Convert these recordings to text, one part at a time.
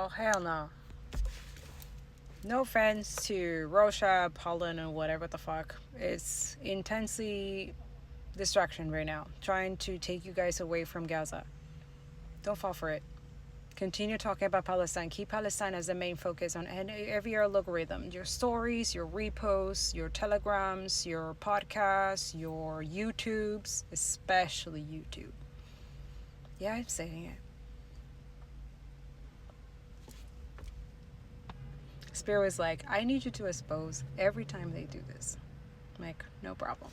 Oh, hell no. No offense to Russia, Poland, and whatever the fuck. It's intensely distraction right now, trying to take you guys away from Gaza. Don't fall for it. Continue talking about Palestine. Keep Palestine as the main focus on every algorithm. Your stories, your reposts, your telegrams, your podcasts, your YouTubes, especially YouTube. Yeah, I'm saying it. Spirit was like, I need you to expose every time they do this. I'm like, no problem.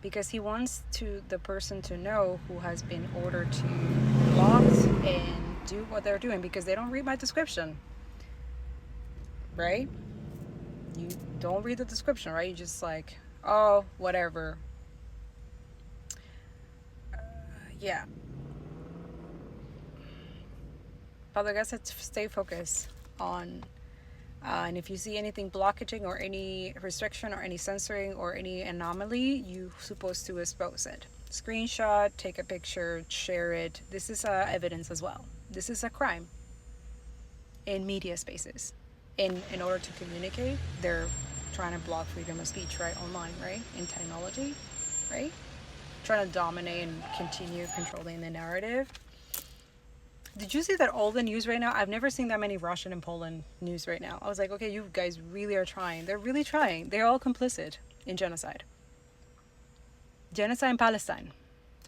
Because he wants the person to know who has been ordered to block and do what they're doing, because they don't read my description, right? You don't read the description, right? You just like, oh, whatever. Yeah. Father God said to stay focused on, and if you see anything blockaging or any restriction or any censoring or any anomaly, you're supposed to expose it. Screenshot, take a picture, share it. This is evidence as well. This is a crime in media spaces. In order to communicate, they're trying to block freedom of speech, right? Online, right? In technology, right? Trying to dominate and continue controlling the narrative. Did you see that all the news right now? I've never seen that many Russian and Poland news right now. I was like, okay, you guys really are trying. They're really trying. They're all complicit in genocide. Genocide in Palestine.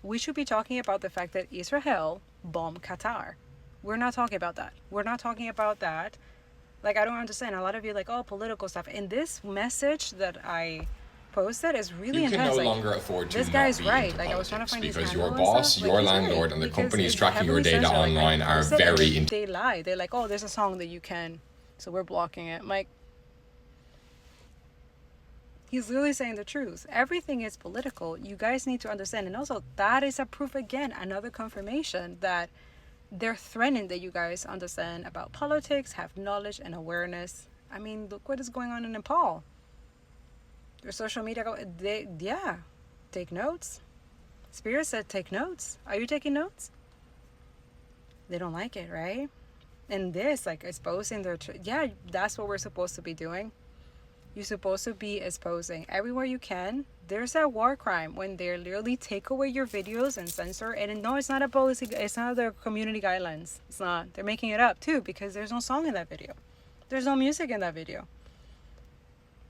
We should be talking about the fact that Israel bombed Qatar. We're not talking about that. We're not talking about that. Like, I don't understand. A lot of you are like, oh, political stuff. And this message that I posted is really intense. You can no like, longer afford to this not guy's be right. into Like, I was trying to politics find his because handle your and boss, stuff. your Like, he's landlord, right, and the because companies it's tracking your heavily data censored. Like, online I are posted it very and they lie. They're like, oh, there's a song that you can, so we're blocking it. I'm like, he's literally saying the truth. Everything is political. You guys need to understand. And also, that is a proof again, another confirmation that they're threatening that you guys understand about politics, have knowledge and awareness. I mean, look what is going on in Nepal. Their social media, take notes. Spirit said take notes. Are you taking notes? They don't like it, right? And this, like, exposing their, that's what we're supposed to be doing. You're supposed to be exposing everywhere you can. There's a war crime when they literally take away your videos and censor. And no, it's not a policy. It's not their community guidelines. It's not. They're making it up too, because there's no song in that video. There's no music in that video.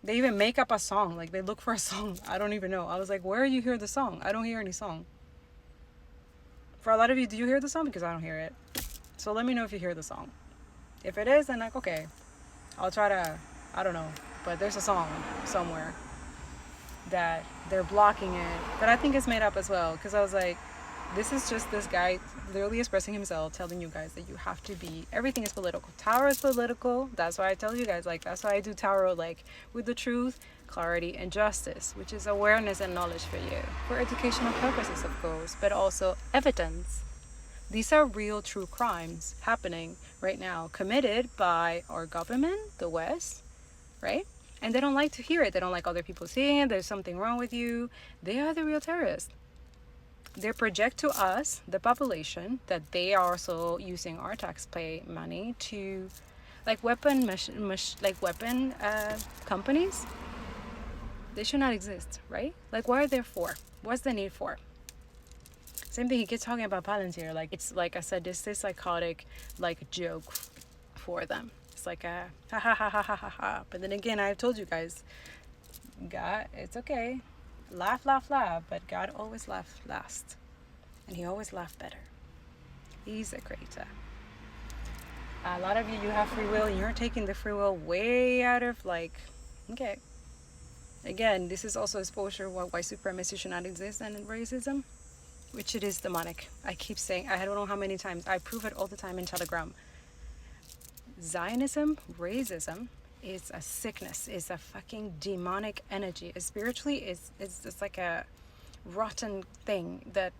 They even make up a song. Like, they look for a song. I don't even know. I was like, where you hear the song? I don't hear any song. For a lot of you, do you hear the song? Because I don't hear it. So let me know if you hear the song. If it is, then like, okay, I'll try to, I don't know. But there's a song somewhere that they're blocking it, but I think it's made up as well, because I was like, this is just this guy literally expressing himself, telling you guys that you have to be, everything is political. Tarot is political. That's why I tell you guys, like, that's why I do tarot, like, with the truth, clarity, and justice, which is awareness and knowledge for you, for educational purposes, of course, but also evidence. These are real, true crimes happening right now, committed by our government, the West, right? And they don't like to hear it. They don't like other people seeing it. There's something wrong with you. They are the real terrorists. They project to us, the population, that they are also using our taxpayer money to, like, weapon companies. They should not exist, right? Like, what are they for? What's the need for? Same thing. He keeps talking about Palantir. Like, it's like I said, this is psychotic, like, joke for them. It's like a ha ha ha ha ha ha ha. But then again, I've told you guys, God, it's okay. Laugh, laugh, laugh. But God always laughs last. And he always laughs better. He's a creator. A lot of you have free will, and you're taking the free will way out of, like, okay. Again, this is also exposure why supremacy should not exist, and racism, which it is demonic. I keep saying, I don't know how many times, I prove it all the time in Telegram. Zionism, racism, is a sickness, is a fucking demonic energy. Spiritually, it's like a rotten thing that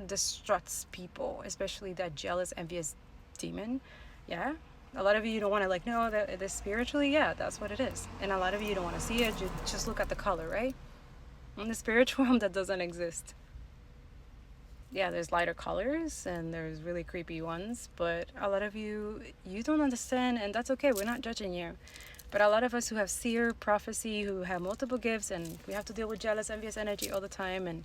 destructs people, especially that jealous, envious demon. Yeah, a lot of you don't want to, like, no, that spiritually, yeah, that's what it is. And a lot of you don't want to see it. You just look at the color, right? In the spiritual realm, that doesn't exist. yeah, there's lighter colors and there's really creepy ones, but a lot of you don't understand, and that's okay. We're not judging you. But a lot of us who have seer prophecy, who have multiple gifts, and we have to deal with jealous, envious energy all the time and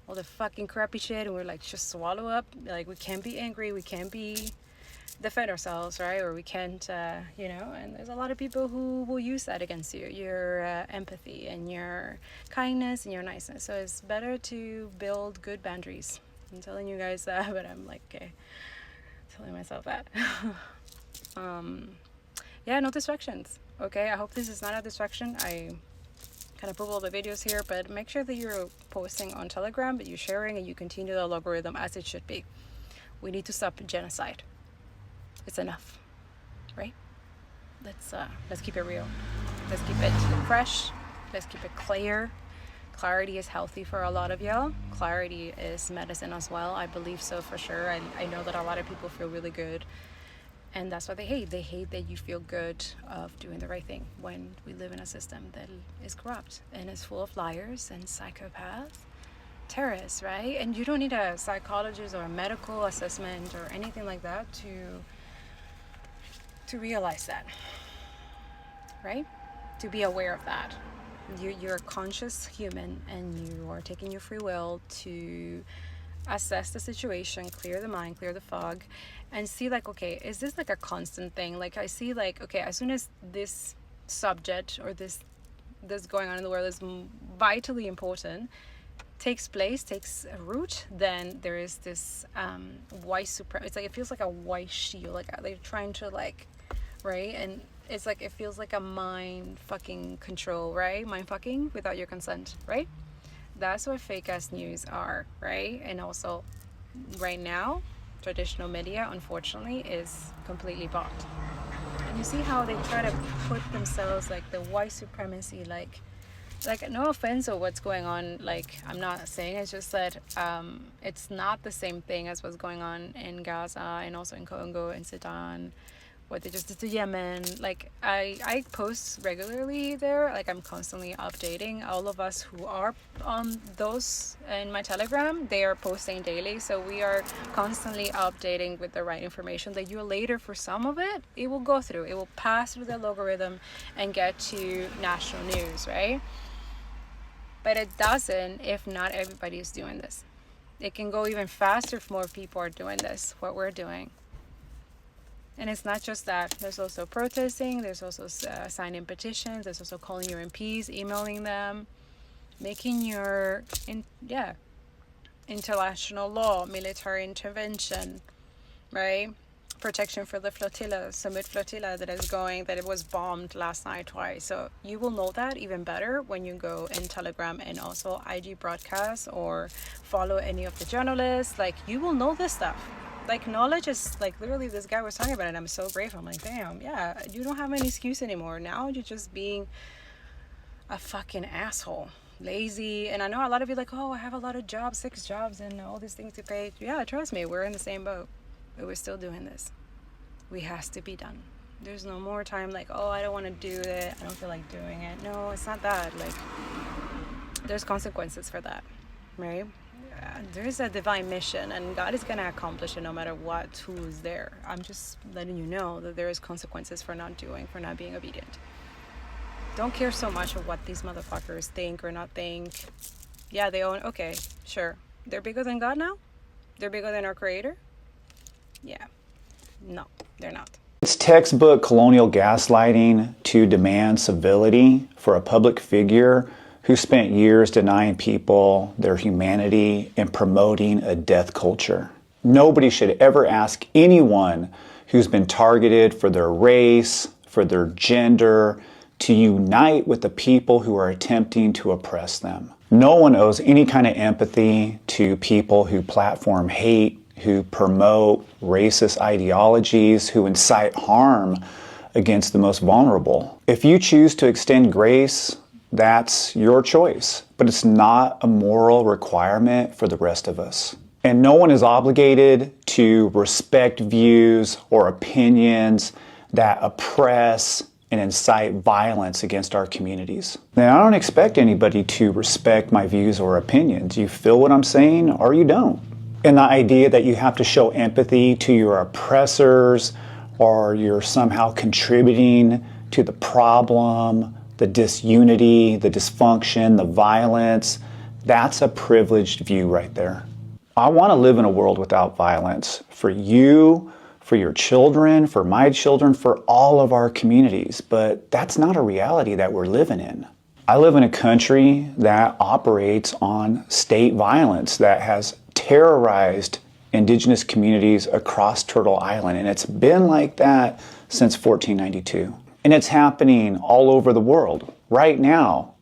all the fucking crappy shit, and we're like, just swallow up. Like, we can't be angry, we can't be defend ourselves, right? Or we can't, you know, and there's a lot of people who will use that against you, your empathy and your kindness and your niceness. So it's better to build good boundaries. I'm telling you guys that, but I'm like, okay, telling myself that. Yeah, no distractions. Okay, I hope this is not a distraction. I kind of put all the videos here, but make sure that you're posting on Telegram, but you're sharing and you continue the algorithm as it should be. We need to stop genocide. It's enough, right? Let's keep it real. Let's keep it fresh. Let's keep it clear. Clarity is healthy for a lot of y'all. Clarity is medicine as well. I believe so for sure. I know that a lot of people feel really good, and that's what they hate. They hate that you feel good of doing the right thing when we live in a system that is corrupt and is full of liars and psychopaths, terrorists, right? And you don't need a psychologist or a medical assessment or anything like that to realize that, right? To be aware of that. You're a conscious human, and you are taking your free will to assess the situation, clear the mind, clear the fog, and see like, okay, is this like a constant thing? Like, I see like, okay, as soon as this subject or this going on in the world is vitally important, takes root, then there is this white supremacy. It's like, it feels like a white shield, like they're trying to like, right? And it's like, it feels like a mind fucking control, right? Mind fucking without your consent, right? That's what fake ass news are, right? And also right now, traditional media, unfortunately, is completely bought. And you see how they try to put themselves like the white supremacy, like no offense of what's going on, like I'm not saying, it's just that it's not the same thing as what's going on in Gaza and also in Congo and Sudan, what they just did to Yemen. Like I post regularly there, like I'm constantly updating. All of us who are on those in my Telegram, they are posting daily, so we are constantly updating with the right information that you later, for some of it will go through, it will pass through the algorithm and get to national news, right? But it doesn't if not everybody is doing this. It can go even faster if more people are doing this, what we're doing. And it's not just that. There's also protesting. There's also signing petitions. There's also calling your MPs, emailing them, making your international law, military intervention, right? Protection for the flotilla, summit flotilla that it was bombed last night twice. So you will know that even better when you go in Telegram and also IG broadcasts or follow any of the journalists. Like, you will know this stuff. Like, knowledge is like, literally, this guy was talking about it and I'm so grateful. I'm like, damn, yeah, you don't have any excuse anymore. Now you're just being a fucking asshole, lazy. And I know a lot of you like, oh, I have a lot of jobs, 6 jobs and all these things to pay. Yeah, trust me, we're in the same boat. But we're still doing this. We has to be done. There's no more time like, oh, I don't want to do it, I don't feel like doing it. No, it's not that. Like, there's consequences for that, right? There's a divine mission and God is gonna accomplish it no matter what, who's there. I'm just letting you know that there is consequences for not being obedient. Don't care so much of what these motherfuckers think or not think. Yeah, they own, okay, sure, they're bigger than God now? They're bigger than our creator? Yeah, no, they're not. It's textbook colonial gaslighting to demand civility for a public figure who spent years denying people their humanity and promoting a death culture. Nobody should ever ask anyone who's been targeted for their race, for their gender, to unite with the people who are attempting to oppress them. No one owes any kind of empathy to people who platform hate, who promote racist ideologies, who incite harm against the most vulnerable. If you choose to extend grace, that's your choice, but it's not a moral requirement for the rest of us. And no one is obligated to respect views or opinions that oppress and incite violence against our communities. Now, I don't expect anybody to respect my views or opinions. You feel what I'm saying or you don't. And the idea that you have to show empathy to your oppressors, or you're somehow contributing to the problem, the disunity, the dysfunction, the violence, that's a privileged view right there. I want to live in a world without violence for you, for your children, for my children, for all of our communities, but that's not a reality that we're living in. I live in a country that operates on state violence that has terrorized indigenous communities across Turtle Island, and it's been like that since 1492. And it's happening all over the world. Right now,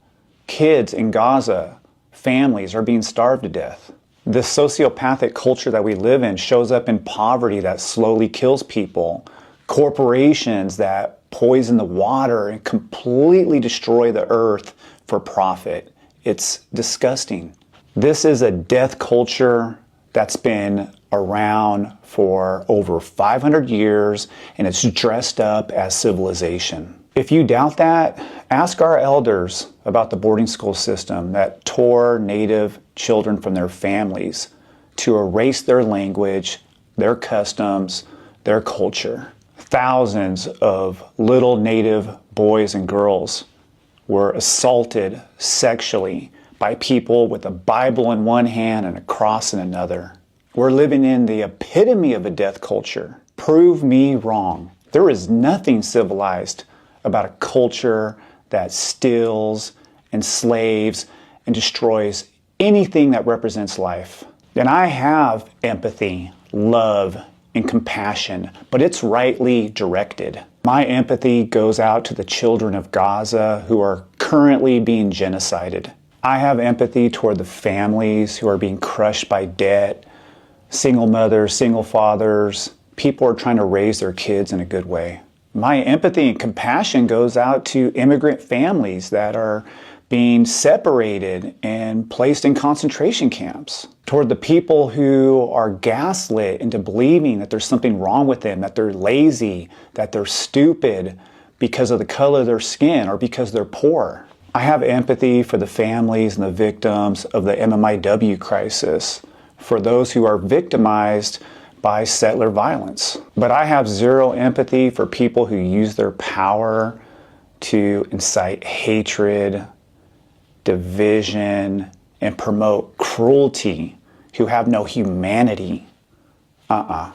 kids in Gaza, families are being starved to death. The sociopathic culture that we live in shows up in poverty that slowly kills people, corporations that poison the water and completely destroy the earth for profit. It's disgusting. This is a death culture that's been around for over 500 years, and it's dressed up as civilization. If you doubt that, ask our elders about the boarding school system that tore Native children from their families to erase their language, their customs, their culture. Thousands of little Native boys and girls were assaulted sexually by people with a Bible in one hand and a cross in another. We're living in the epitome of a death culture. Prove me wrong. There is nothing civilized about a culture that steals, enslaves, and destroys anything that represents life. And I have empathy, love, and compassion, but it's rightly directed. My empathy goes out to the children of Gaza who are currently being genocided. I have empathy toward the families who are being crushed by debt, single mothers, single fathers, people are trying to raise their kids in a good way. My empathy and compassion goes out to immigrant families that are being separated and placed in concentration camps. Toward the people who are gaslit into believing that there's something wrong with them, that they're lazy, that they're stupid because of the color of their skin or because they're poor. I have empathy for the families and the victims of the MMIW crisis, for those who are victimized by settler violence. But I have zero empathy for people who use their power to incite hatred, division, and promote cruelty, who have no humanity. Not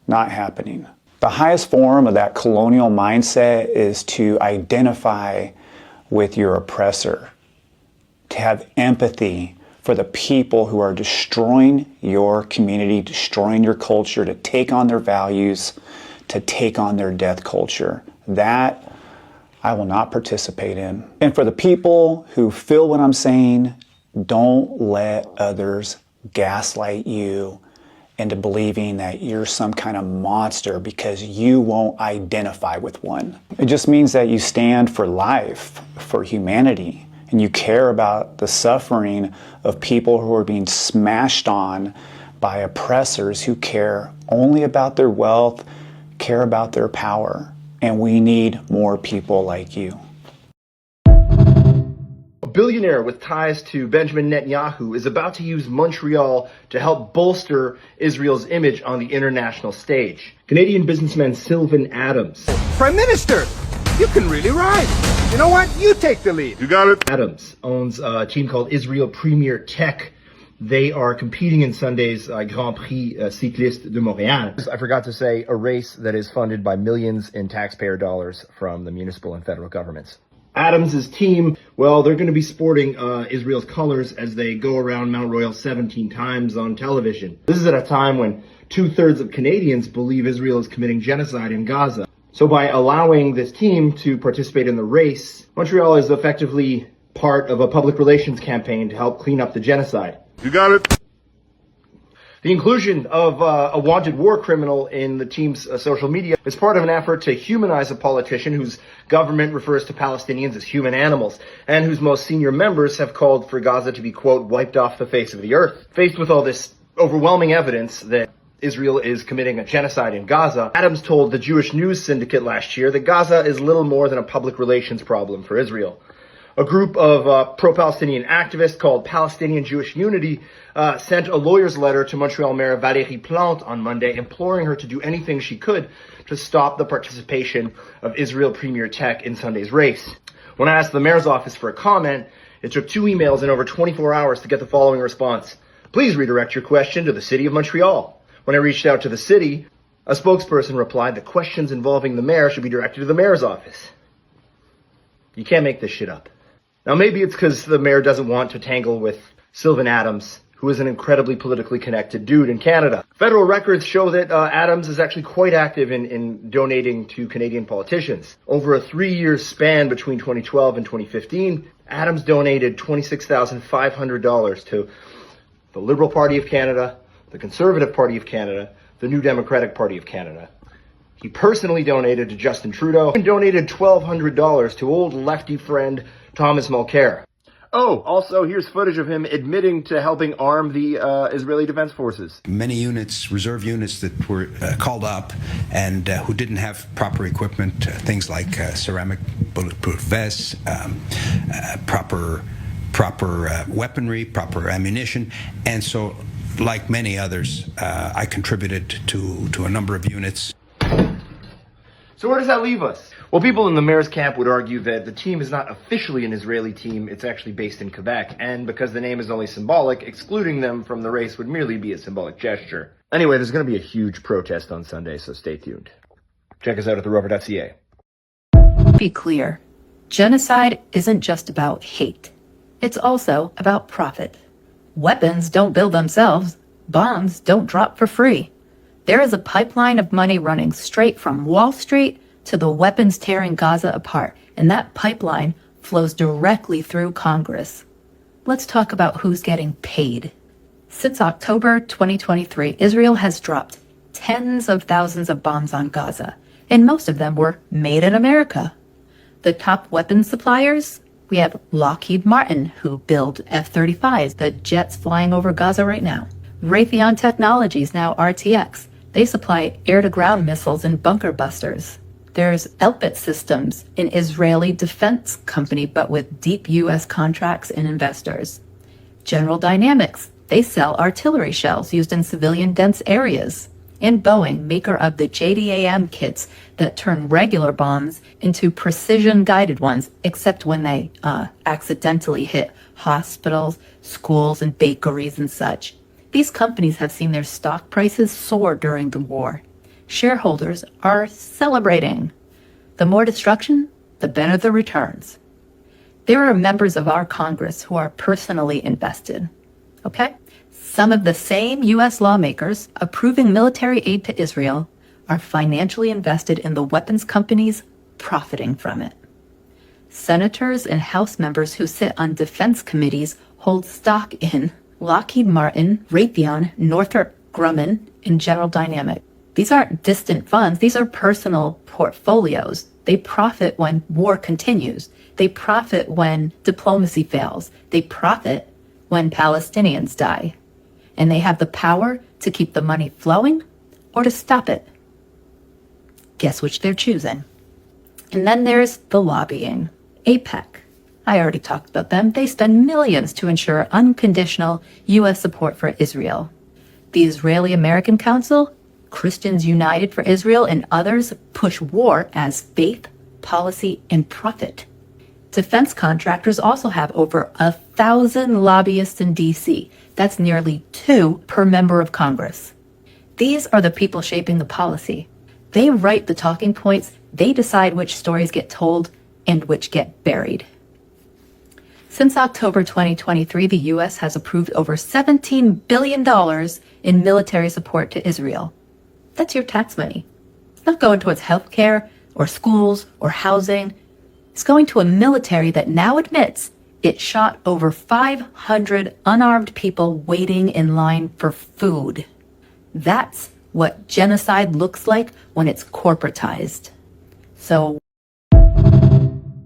happening. The highest form of that colonial mindset is to identify with your oppressor, to have empathy for the people who are destroying your community, destroying your culture, to take on their values, to take on their death culture. That I will not participate in. And for the people who feel what I'm saying, don't let others gaslight you into believing that you're some kind of monster because you won't identify with one. It just means that you stand for life, for humanity, and you care about the suffering of people who are being smashed on by oppressors who care only about their wealth, care about their power. And we need more people like you. A billionaire with ties to Benjamin Netanyahu is about to use Montreal to help bolster Israel's image on the international stage. Canadian businessman Sylvan Adams. Prime Minister, you can really ride. You know what? You take the lead. You got it. Adams owns a team called Israel Premier Tech. They are competing in Sunday's Grand Prix Cycliste de Montréal. I forgot to say, a race that is funded by millions in taxpayer dollars from the municipal and federal governments. Adams' team, well, they're going to be sporting Israel's colors as they go around Mount Royal 17 times on television. This is at a time when 2/3 of Canadians believe Israel is committing genocide in Gaza. So by allowing this team to participate in the race, Montreal is effectively part of a public relations campaign to help clean up the genocide. You got it. The inclusion of a wanted war criminal in the team's social media is part of an effort to humanize a politician whose government refers to Palestinians as human animals, and whose most senior members have called for Gaza to be, quote, wiped off the face of the earth. Faced with all this overwhelming evidence that Israel is committing a genocide in Gaza, Adams told the Jewish News Syndicate last year that Gaza is little more than a public relations problem for Israel. A group of pro-Palestinian activists called Palestinian Jewish Unity sent a lawyer's letter to Montreal Mayor Valérie Plante on Monday, imploring her to do anything she could to stop the participation of Israel Premier Tech in Sunday's race. When I asked the mayor's office for a comment, it took 2 emails in over 24 hours to get the following response: please redirect your question to the city of Montreal. When I reached out to the city, a spokesperson replied that questions involving the mayor should be directed to the mayor's office. You can't make this shit up. Now, maybe it's because the mayor doesn't want to tangle with Sylvan Adams, who is an incredibly politically connected dude in Canada. Federal records show that Adams is actually quite active in donating to Canadian politicians. Over a 3-year span between 2012 and 2015, Adams donated $26,500 to the Liberal Party of Canada, the Conservative Party of Canada, the New Democratic Party of Canada. He personally donated to Justin Trudeau and donated $1,200 to old lefty friend Thomas Mulcair. Oh, also, here's footage of him admitting to helping arm the Israeli Defense Forces. Many units, reserve units that were called up and who didn't have proper equipment, things like ceramic bulletproof vests, proper weaponry, proper ammunition. And so, like many others, I contributed to a number of units. So where does that leave us? Well, people in the mayor's camp would argue that the team is not officially an Israeli team, it's actually based in Quebec, and because the name is only symbolic, excluding them from the race would merely be a symbolic gesture. Anyway, there's going to be a huge protest on Sunday, so stay tuned. Check us out at 𝓑videos.ca. Be clear, genocide isn't just about hate. It's also about profit. Weapons don't build themselves. Bombs don't drop for free. There is a pipeline of money running straight from Wall Street to the weapons tearing Gaza apart, and that pipeline flows directly through Congress. Let's talk about who's getting paid. Since October 2023, Israel has dropped tens of thousands of bombs on Gaza, and most of them were made in America. The top weapons suppliers? We have Lockheed Martin, who build F-35s, the jets flying over Gaza right now. Raytheon Technologies, now RTX. They supply air-to-ground missiles and bunker busters. There's Elbit Systems, an Israeli defense company, but with deep U.S. contracts and investors. General Dynamics, they sell artillery shells used in civilian dense areas. And Boeing, maker of the JDAM kits that turn regular bombs into precision-guided ones, except when they accidentally hit hospitals, schools, and bakeries and such. These companies have seen their stock prices soar during the war. Shareholders are celebrating. The more destruction, the better the returns. There are members of our Congress who are personally invested. Okay? Some of the same U.S. lawmakers approving military aid to Israel are financially invested in the weapons companies profiting from it. Senators and House members who sit on defense committees hold stock in Lockheed Martin, Raytheon, Northrop Grumman, and General Dynamics. These aren't distant funds. These are personal portfolios. They profit when war continues. They profit when diplomacy fails. They profit when Palestinians die. And they have the power to keep the money flowing or to stop it. Guess which they're choosing. And then there's the lobbying. AIPAC. I already talked about them. They spend millions to ensure unconditional U.S. support for Israel. The Israeli-American Council, Christians United for Israel, and others push war as faith, policy, and profit. Defense contractors also have over 1,000 lobbyists in D.C. That's nearly 2 per member of Congress. These are the people shaping the policy. They write the talking points, they decide which stories get told and which get buried. Since October 2023, the U.S. has approved over $17 billion in military support to Israel. That's your tax money. It's not going towards healthcare or schools or housing. It's going to a military that now admits it shot over 500 unarmed people waiting in line for food. That's what genocide looks like when it's corporatized. So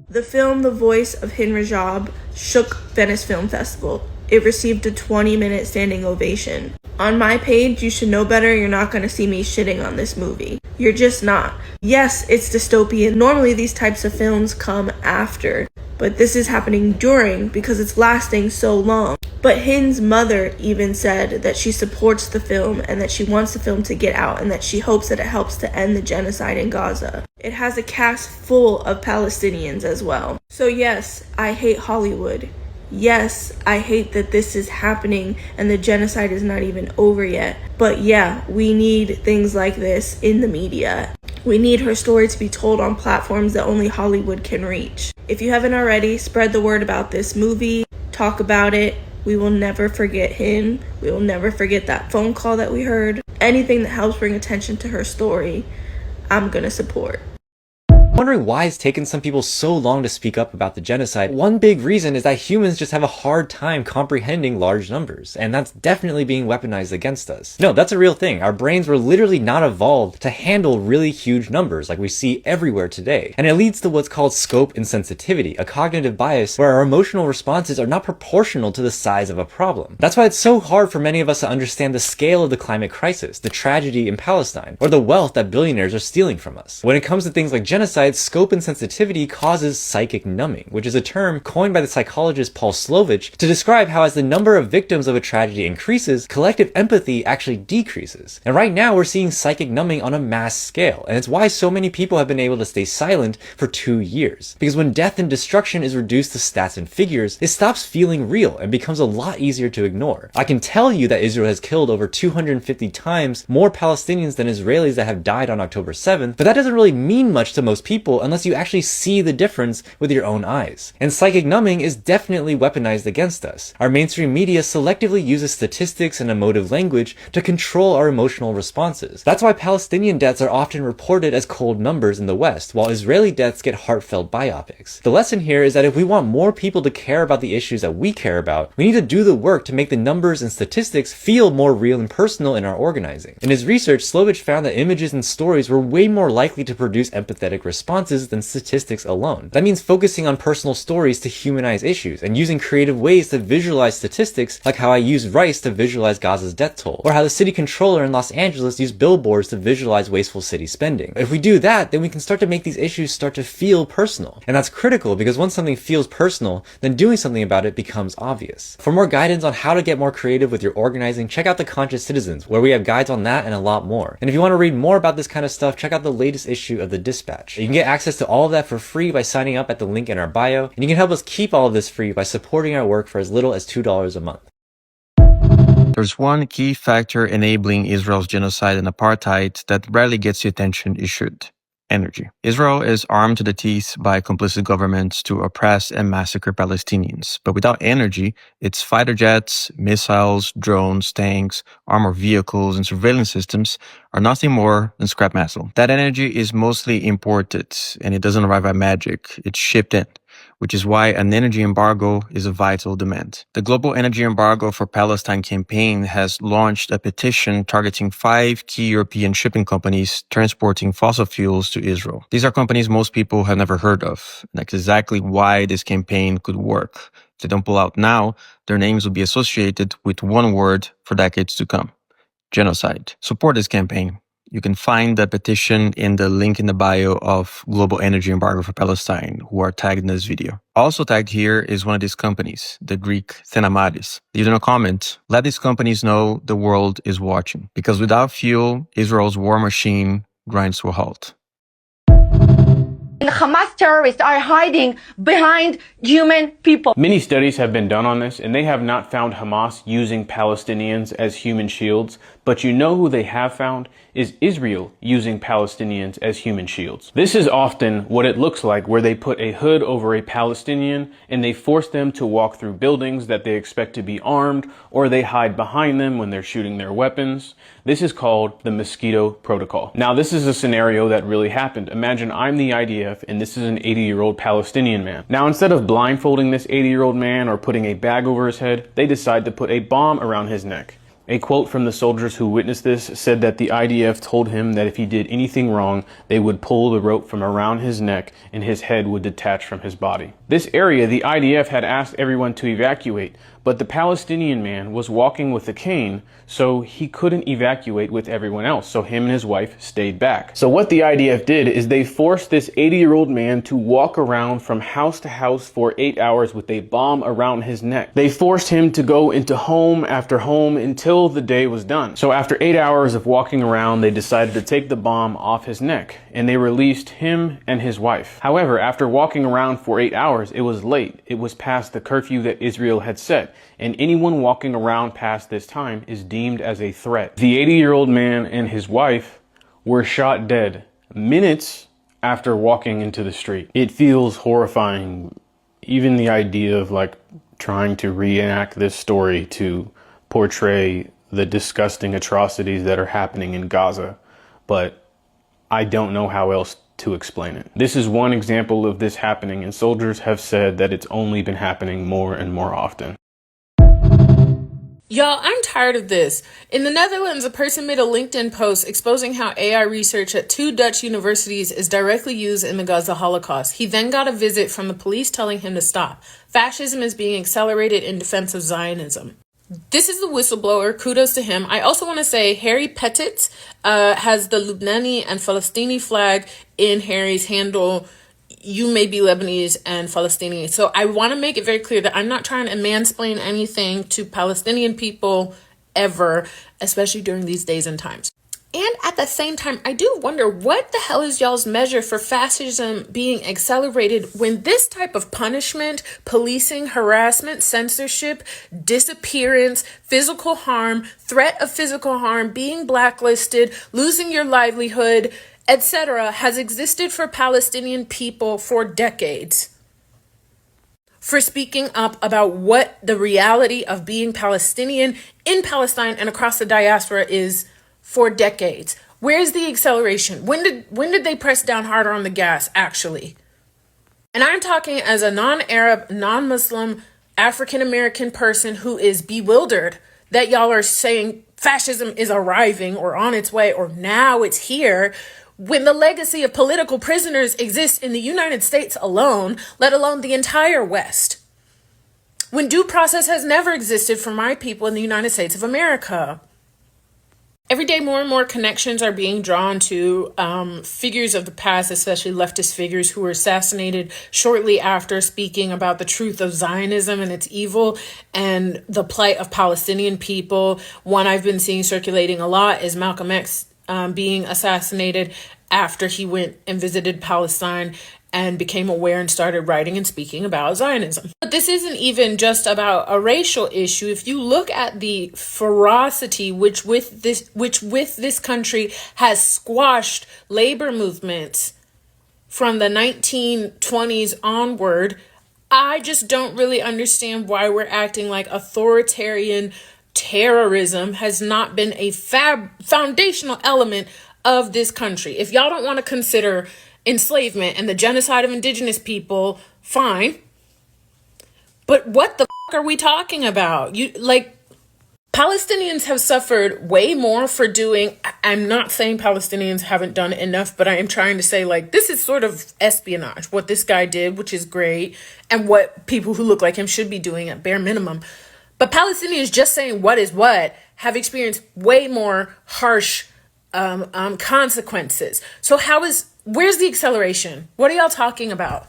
the film The Voice of Hin Rajab shook Venice Film Festival. It received a 20-minute standing ovation. On my page, you should know better. You're not going to see me shitting on this movie. You're just not. Yes, it's dystopian. Normally these types of films come after, but this is happening during because it's lasting so long. But Hin's mother even said that she supports the film and that she wants the film to get out and that she hopes that it helps to end the genocide in Gaza. It has a cast full of Palestinians as well. So yes, I hate Hollywood. Yes, I hate that this is happening and the genocide is not even over yet. But yeah, we need things like this in the media. We need her story to be told on platforms that only Hollywood can reach. If you haven't already, spread the word about this movie. Talk about it. We will never forget Hin. We will never forget that phone call that we heard. Anything that helps bring attention to her story, I'm gonna support. Wondering why it's taken some people so long to speak up about the genocide. One big reason is that humans just have a hard time comprehending large numbers, and that's definitely being weaponized against us. No, that's a real thing. Our brains were literally not evolved to handle really huge numbers like we see everywhere today. And it leads to what's called scope insensitivity, a cognitive bias where our emotional responses are not proportional to the size of a problem. That's why it's so hard for many of us to understand the scale of the climate crisis, the tragedy in Palestine, or the wealth that billionaires are stealing from us. When it comes to things like genocide, scope insensitivity causes psychic numbing, which is a term coined by the psychologist Paul Slovich to describe how as the number of victims of a tragedy increases, collective empathy actually decreases. And right now we're seeing psychic numbing on a mass scale, and it's why so many people have been able to stay silent for 2 years. Because when death and destruction is reduced to stats and figures, it stops feeling real and becomes a lot easier to ignore. I can tell you that Israel has killed over 250 times more Palestinians than Israelis that have died on October 7th, but that doesn't really mean much to most people unless you actually see the difference with your own eyes. And psychic numbing is definitely weaponized against us. Our mainstream media selectively uses statistics and emotive language to control our emotional responses. That's why Palestinian deaths are often reported as cold numbers in the West, while Israeli deaths get heartfelt biopics. The lesson here is that if we want more people to care about the issues that we care about, we need to do the work to make the numbers and statistics feel more real and personal in our organizing. In his research, Slovich found that images and stories were way more likely to produce empathetic responses than statistics alone. That means focusing on personal stories to humanize issues and using creative ways to visualize statistics, like how I used rice to visualize Gaza's death toll, or how the city controller in Los Angeles used billboards to visualize wasteful city spending. If we do that, then we can start to make these issues start to feel personal. And that's critical because once something feels personal, then doing something about it becomes obvious. For more guidance on how to get more creative with your organizing, check out The Conscious Citizens, where we have guides on that and a lot more. And if you want to read more about this kind of stuff, check out the latest issue of The Dispatch. You can get access to all of that for free by signing up at the link in our bio, and you can help us keep all of this free by supporting our work for as little as $2 a month. There's one key factor enabling Israel's genocide and apartheid that rarely gets the attention it should: energy. Israel is armed to the teeth by complicit governments to oppress and massacre Palestinians. But without energy, its fighter jets, missiles, drones, tanks, armored vehicles, and surveillance systems are nothing more than scrap metal. That energy is mostly imported, and it doesn't arrive by magic. It's shipped in, which is why an energy embargo is a vital demand. The global energy embargo for Palestine campaign has launched a petition targeting 5 key European shipping companies transporting fossil fuels to Israel. These are companies most people have never heard of, and that's exactly why this campaign could work. If they don't pull out now, their names will be associated with one word for decades to come: genocide. Support this campaign. You can find the petition in the link in the bio of Global Energy Embargo for Palestine, who are tagged in this video. Also tagged here is one of these companies, the Greek 𝓑videos. Leave them a comment. Let these companies know the world is watching. Because without fuel, Israel's war machine grinds to a halt. The Hamas terrorists are hiding behind human people. Many studies have been done on this, and they have not found Hamas using Palestinians as human shields. But you know who they have found is Israel using Palestinians as human shields. This is often what it looks like, where they put a hood over a Palestinian and they force them to walk through buildings that they expect to be armed, or they hide behind them when they're shooting their weapons. This is called the Mosquito Protocol. Now, this is a scenario that really happened. Imagine I'm the IDF and this is an 80-year-old Palestinian man. Now, instead of blindfolding this 80-year-old man or putting a bag over his head, they decide to put a bomb around his neck. A quote from the soldiers who witnessed this said that the IDF told him that if he did anything wrong, they would pull the rope from around his neck and his head would detach from his body. This area, the IDF had asked everyone to evacuate, but the Palestinian man was walking with a cane, so he couldn't evacuate with everyone else, so him and his wife stayed back. So what the IDF did is they forced this 80-year-old man to walk around from house to house for 8 hours with a bomb around his neck. They forced him to go into home after home until the day was done. So after 8 hours of walking around, they decided to take the bomb off his neck, and they released him and his wife. However, after walking around for 8 hours, it was late. It was past the curfew that Israel had set, and anyone walking around past this time is deemed as a threat. The 80-year-old man and his wife were shot dead minutes after walking into the street. It feels horrifying, even the idea of like trying to reenact this story to portray the disgusting atrocities that are happening in Gaza, but I don't know how else to explain it. This is one example of this happening, and soldiers have said that it's only been happening more and more often. Y'all, I'm tired of this. In the Netherlands, a person made a LinkedIn post exposing how AI research at 2 Dutch universities is directly used in the Gaza Holocaust. He then got a visit from the police telling him to stop. Fascism is being accelerated in defense of Zionism. This is the whistleblower. Kudos to him. I also want to say Harry Pettit has the Lubnani and Falastini flag in Harry's handle. You may be Lebanese and Palestinian. So I want to make it very clear that I'm not trying to mansplain anything to Palestinian people ever, especially during these days and times. And at the same time, I do wonder what the hell is y'all's measure for fascism being accelerated when this type of punishment, policing, harassment, censorship, disappearance, physical harm, threat of physical harm, being blacklisted, losing your livelihood, etc., has existed for Palestinian people for decades. For speaking up about what the reality of being Palestinian in Palestine and across the diaspora is for decades. Where's the acceleration? When did they press down harder on the gas, actually? And I'm talking as a non-Arab, non-Muslim, African-American person who is bewildered that y'all are saying fascism is arriving or on its way or now it's here, when the legacy of political prisoners exists in the United States alone, let alone the entire West. When due process has never existed for my people in the United States of America. Every day, more and more connections are being drawn to figures of the past, especially leftist figures who were assassinated shortly after speaking about the truth of Zionism and its evil and the plight of Palestinian people. One I've been seeing circulating a lot is Malcolm X being assassinated after he went and visited Palestine and became aware and started writing and speaking about Zionism. But this isn't even just about a racial issue. If you look at the ferocity which with this country has squashed labor movements from the 1920s onward, I just don't really understand why we're acting like authoritarian terrorism has not been a foundational element of this country. If y'all don't want to consider enslavement and the genocide of indigenous people, fine. But what the fuck are we talking about? Palestinians have suffered way more for doing, I'm not saying Palestinians haven't done enough, but I am trying to say this is sort of espionage, what this guy did, which is great, and what people who look like him should be doing at bare minimum. But Palestinians, just saying what is what, have experienced way more harsh consequences. So where's the acceleration? What are y'all talking about?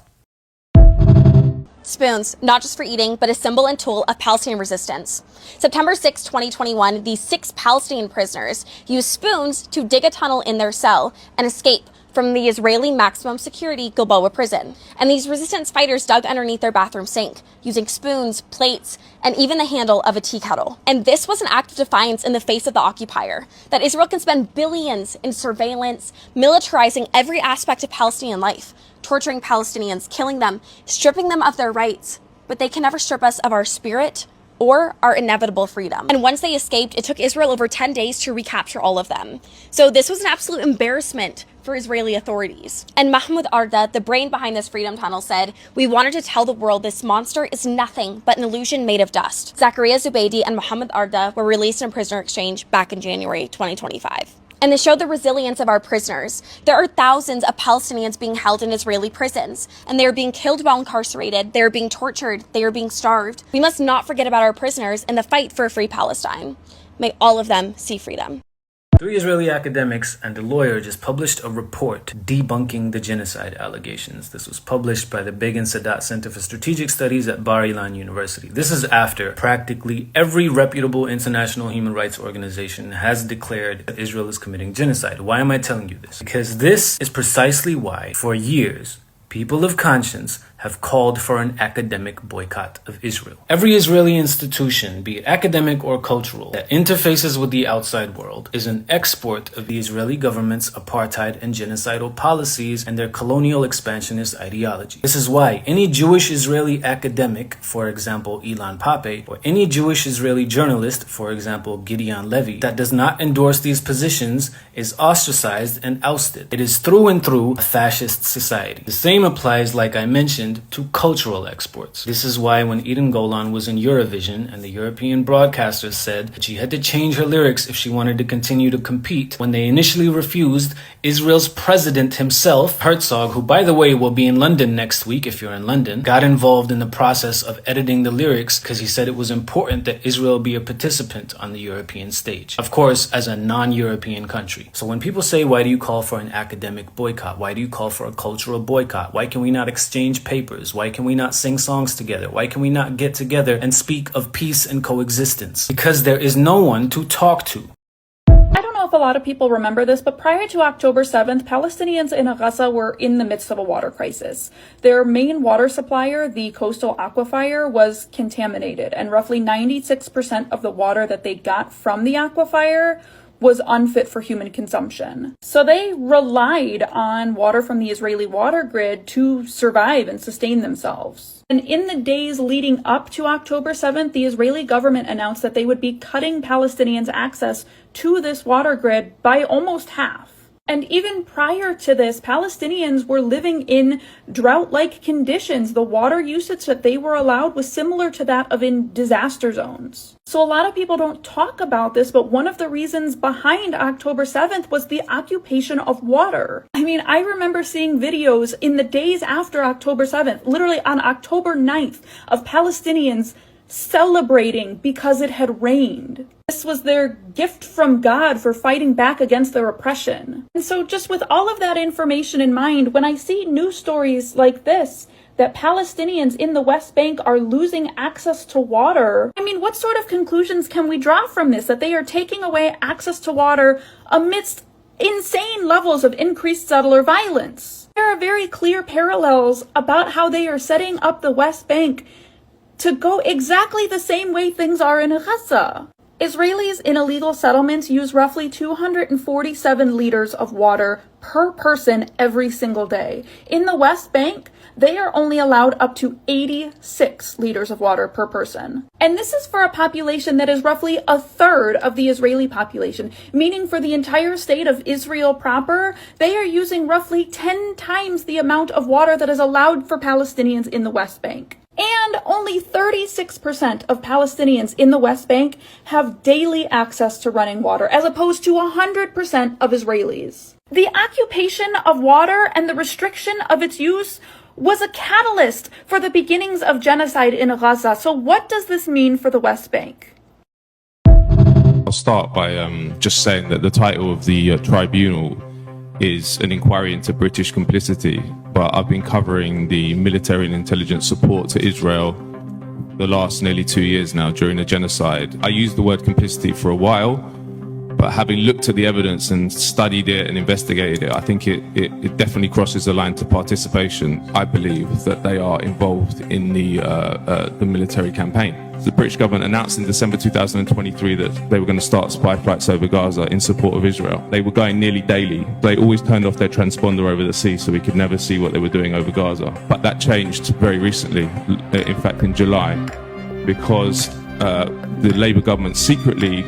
Spoons, not just for eating, but a symbol and tool of Palestinian resistance. September 6, 2021, these 6 Palestinian prisoners used spoons to dig a tunnel in their cell and escape from the Israeli maximum security Gilboa prison. And these resistance fighters dug underneath their bathroom sink, using spoons, plates, and even the handle of a tea kettle. And this was an act of defiance in the face of the occupier, that Israel can spend billions in surveillance, militarizing every aspect of Palestinian life, torturing Palestinians, killing them, stripping them of their rights, but they can never strip us of our spirit or our inevitable freedom. And once they escaped, it took Israel over 10 days to recapture all of them. So this was an absolute embarrassment for Israeli authorities. And Mahmoud Arda, the brain behind this freedom tunnel, said, "We wanted to tell the world this monster is nothing but an illusion made of dust." Zakaria Zubeidi and Mohammed Arda were released in prisoner exchange back in January 2025. And they show the resilience of our prisoners. There are thousands of Palestinians being held in Israeli prisons, and they are being killed while incarcerated, they are being tortured, they are being starved. We must not forget about our prisoners in the fight for a free Palestine. May all of them see freedom. 3 Israeli academics and a lawyer just published a report debunking the genocide allegations. This was published by the Begin Sadat Center for Strategic Studies at Bar Ilan University. This is after practically every reputable international human rights organization has declared that Israel is committing genocide. Why am I telling you this? Because this is precisely why, for years, people of conscience have called for an academic boycott of Israel. Every Israeli institution, be it academic or cultural, that interfaces with the outside world is an export of the Israeli government's apartheid and genocidal policies and their colonial expansionist ideology. This is why any Jewish Israeli academic, for example Ilan Pappé, or any Jewish Israeli journalist, for example Gideon Levy, that does not endorse these positions is ostracized and ousted. It is through and through a fascist society. The same applies, like I mentioned, to cultural exports. This is why when Eden Golan was in Eurovision and the European broadcasters said that she had to change her lyrics if she wanted to continue to compete, when they initially refused, Israel's president himself, Herzog, who by the way will be in London next week if you're in London, got involved in the process of editing the lyrics because he said it was important that Israel be a participant on the European stage. Of course, as a non-European country. So when people say, why do you call for an academic boycott? Why do you call for a cultural boycott? Why can we not exchange papers? Why can we not sing songs together? Why can we not get together and speak of peace and coexistence? Because there is no one to talk to. I don't know if a lot of people remember this, but prior to October 7th, Palestinians in Gaza were in the midst of a water crisis. Their main water supplier, the coastal aquifer, was contaminated, and roughly 96% of the water that they got from the aquifer was unfit for human consumption. So they relied on water from the Israeli water grid to survive and sustain themselves. And in the days leading up to October 7th, the Israeli government announced that they would be cutting Palestinians' access to this water grid by almost half. And even prior to this, Palestinians were living in drought-like conditions. The water usage that they were allowed was similar to that of in disaster zones. So a lot of people don't talk about this, but one of the reasons behind October 7th was the occupation of water. I mean, I remember seeing videos in the days after October 7th, literally on October 9th, of Palestinians celebrating because it had rained. This was their gift from God for fighting back against their oppression. And so just with all of that information in mind, when I see news stories like this, that Palestinians in the West Bank are losing access to water, I mean, what sort of conclusions can we draw from this? That they are taking away access to water amidst insane levels of increased settler violence. There are very clear parallels about how they are setting up the West Bank to go exactly the same way things are in Gaza. Israelis in illegal settlements use roughly 247 liters of water per person every single day. In the West Bank, they are only allowed up to 86 liters of water per person. And this is for a population that is roughly a third of the Israeli population, meaning for the entire state of Israel proper, they are using roughly 10 times the amount of water that is allowed for Palestinians in the West Bank. And only 36% of Palestinians in the West Bank have daily access to running water, as opposed to 100% of Israelis. The occupation of water and the restriction of its use was a catalyst for the beginnings of genocide in Gaza. So what does this mean for the West Bank? I'll start by just saying that the title of the tribunal is an inquiry into British complicity, but I've been covering the military and intelligence support to Israel the last nearly 2 years now during the genocide. I used the word complicity for a while, but having looked at the evidence and studied it and investigated it, I think it definitely crosses the line to participation. I believe that they are involved in the military campaign. The British government announced in December 2023 that they were going to start spy flights over Gaza in support of Israel. They were going nearly daily. They always turned off their transponder over the sea so we could never see what they were doing over Gaza. But that changed very recently, in fact in July, because the Labour government secretly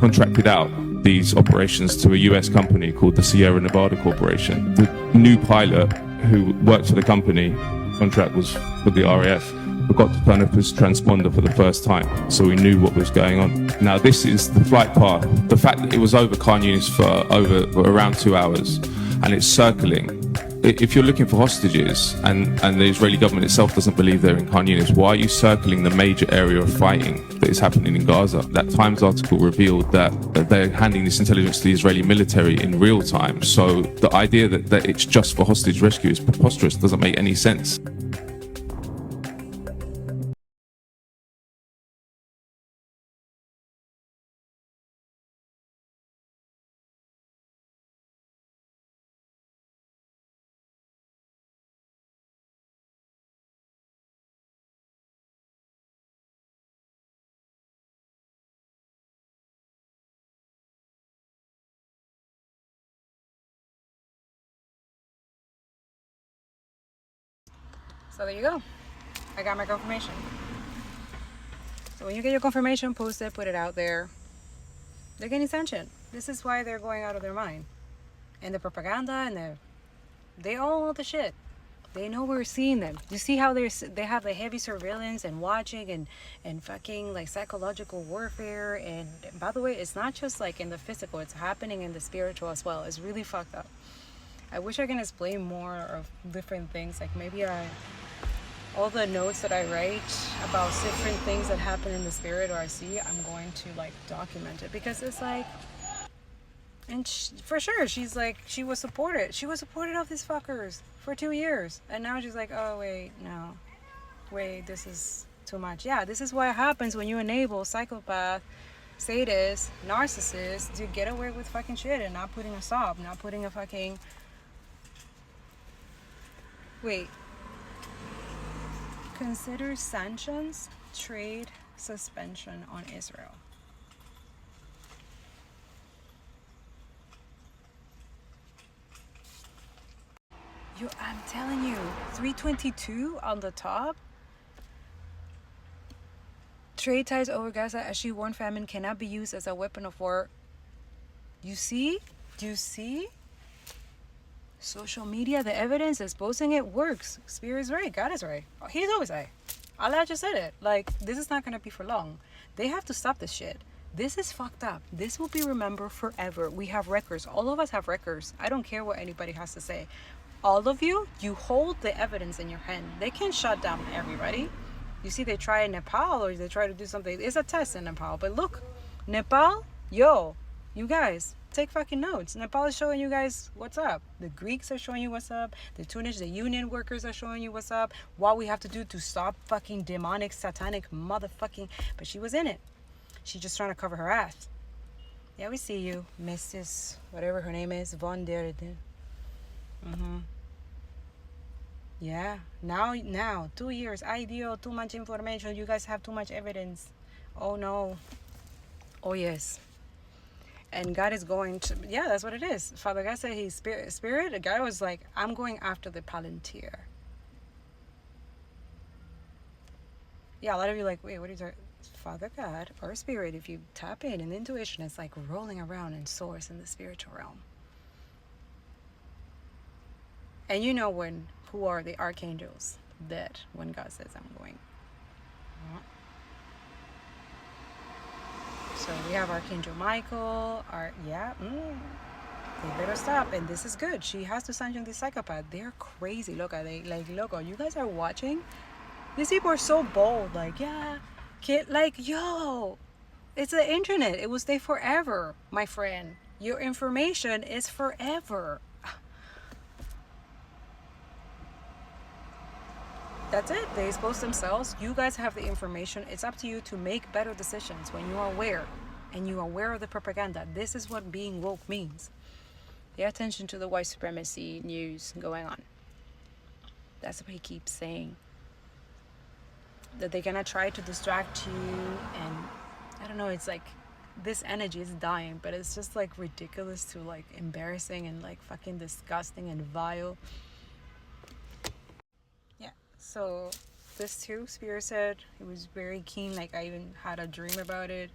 contracted out these operations to a US company called the Sierra Nevada Corporation. The new pilot who worked for the company, contract was with the RAF, forgot to turn up his transponder for the first time, so we knew what was going on. Now this is the flight path. The fact that it was over Khan Yunis for around 2 hours, and it's circling. If you're looking for hostages and the Israeli government itself doesn't believe they're in Khan Yunis, why are you circling the major area of fighting that is happening in Gaza? That Times article revealed that they're handing this intelligence to the Israeli military in real time. So the idea that it's just for hostage rescue is preposterous, doesn't make any sense. So there you go. I got my confirmation. So when you get your confirmation, post it, put it out there. They're getting sanctioned. This is why they're going out of their mind. And the propaganda and they all know the shit. They know we're seeing them. You see how they have the heavy surveillance and watching and fucking like psychological warfare. And by the way, it's not just like in the physical, it's happening in the spiritual as well. It's really fucked up. I wish I can explain more of different things. Like maybe all the notes that I write about different things that happen in the spirit or I see, I'm going to like document it, because it's like, and for sure she was supported of these fuckers for 2 years, and now she's like, oh wait, no, wait, this is too much. Yeah, this is what happens when you enable psychopath, sadist, narcissist to get away with fucking shit and not putting a stop, not putting a fucking, wait, consider sanctions, trade suspension on Israel. I'm telling you, 322 on the top. Trade ties over Gaza as she warned famine cannot be used as a weapon of war. You see? Do you see? Social media, the evidence exposing it works. Spirit is right. God is right. He's always right. Allah just said it. Like, this is not going to be for long. They have to stop this shit. This is fucked up. This will be remembered forever. We have records. All of us have records. I don't care what anybody has to say. All of you, you hold the evidence in your hand. They can't shut down everybody. You see, they try in Nepal, or they try to do something. It's a test in Nepal. But look, Nepal, yo, you guys, take fucking notes. Nepal is showing you guys what's up. The Greeks are showing you what's up. The Tunisian, the union workers are showing you what's up. What we have to do to stop fucking demonic, satanic, motherfucking. But she was in it. She's just trying to cover her ass. Yeah, we see you, Mrs. whatever her name is, Von der. Yeah, now 2 years, ideal, too much information. You guys have too much evidence. Oh no. Oh yes. And God is going to, yeah, that's what it is. Father God said he's spirit. The guy was like, I'm going after the Palantir. Yeah, a lot of you are like, wait, what are you talking? Father God or spirit, if you tap in, and intuition is like rolling around in source in the spiritual realm. And you know who are the archangels that when God says I'm going. So we have Archangel Michael, they better stop. And this is good. She has to sanction this psychopath. They're crazy. Look, loco, you guys are watching. These people are so bold. Like, yeah, kid, like, yo, it's the internet. It will stay forever, my friend. Your information is forever. That's it. They expose themselves. You guys have the information. It's up to you to make better decisions when you are aware, and you are aware of the propaganda. This is what being woke means. Pay attention to the white supremacy news going on. That's what he keeps saying. That they're gonna try to distract you, and I don't know, it's like this energy is dying, but it's just like ridiculous to like embarrassing and like fucking disgusting and vile. So this too, Spirit said, it was very keen. Like I even had a dream about it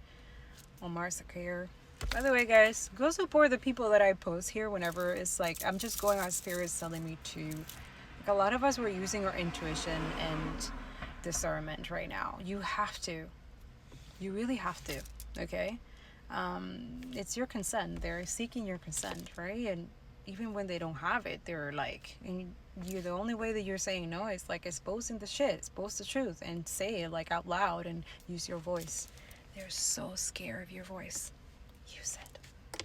on Marsacre. By the way, guys, go support the people that I post here whenever it's like, I'm just going on Spirit's telling me to. Like a lot of us were using our intuition and discernment right now. You have to. You really have to, okay? It's your consent. They're seeking your consent, right? And even when they don't have it, they're like, and the only way that you're saying no is like exposing the shit, expose the truth, and say it like out loud and use your voice. They're so scared of your voice. Use it.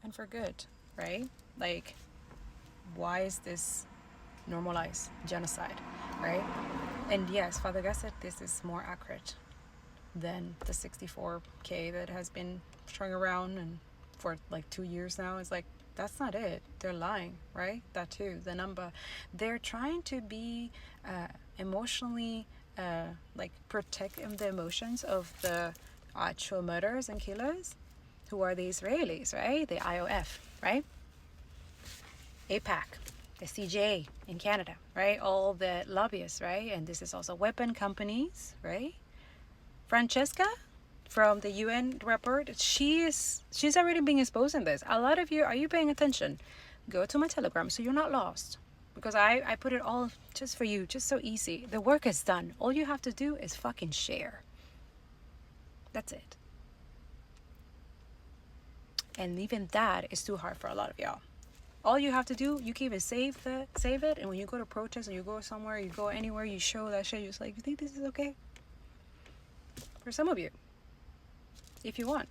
And for good, right? Like, why is this normalized genocide, right? And yes, Father God said this is more accurate than the 64K that has been throwing around and for like 2 years now. It's like, that's not it. They're lying, right? That too, the number. They're trying to be emotionally like protect the emotions of the actual murderers and killers, who are the Israelis, right? The IOF, right? APAC, the CJ in Canada, right? All the lobbyists, right? And this is also weapon companies, right? Francesca from the UN report, she's already being exposed in this. A lot of you, are you paying attention? Go to my Telegram so you're not lost, because I put it all just for you, just so easy. The work is done. All you have to do is fucking share. That's it. And even that is too hard for a lot of y'all. All you have to do, you can even save it, and when you go to protest or you go somewhere, you go anywhere, you show that shit, you're just like, you think this is okay? For some of you, if you want.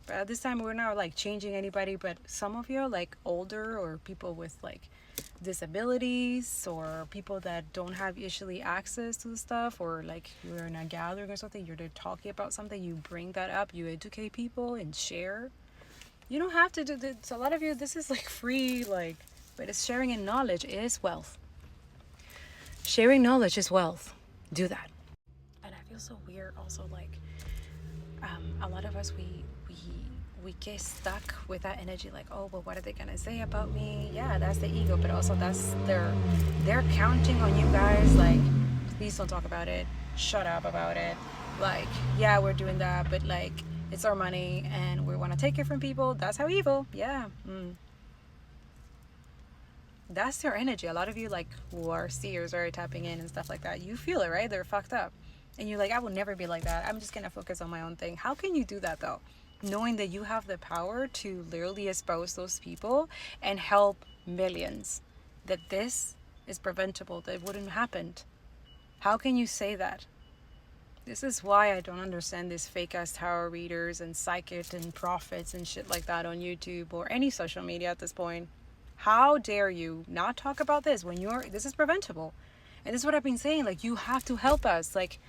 But at this time, we're not like changing anybody, but some of you, like older or people with like disabilities or people that don't have usually access to the stuff, or like you're in a gathering or something, you're there talking about something, you bring that up, you educate people and share. You don't have to do this. A lot of you, this is like free, like, but it's sharing in knowledge is wealth. Sharing knowledge is wealth. Do that. And I feel so weird also, like, a lot of us, we get stuck with that energy, like, oh, but what are they gonna say about me? Yeah, that's the ego, but also that's they're counting on you guys, like, please don't talk about it, shut up about it, like, yeah, we're doing that, but like, it's our money and we want to take it from people. That's how evil. Yeah. That's their energy. A lot of you, like, who are seers, are tapping in and stuff like that, you feel it, right? They're fucked up and you're like, I will never be like that. I'm just gonna focus on my own thing. How can you do that though, knowing that you have the power to literally expose those people and help millions, that this is preventable, that it wouldn't happen? How can you say that? This is why I don't understand these fake ass tarot readers and psychics and prophets and shit like that on YouTube or any social media at this point. How dare you not talk about this when this is preventable? And this is what I've been saying, like, you have to help us, like,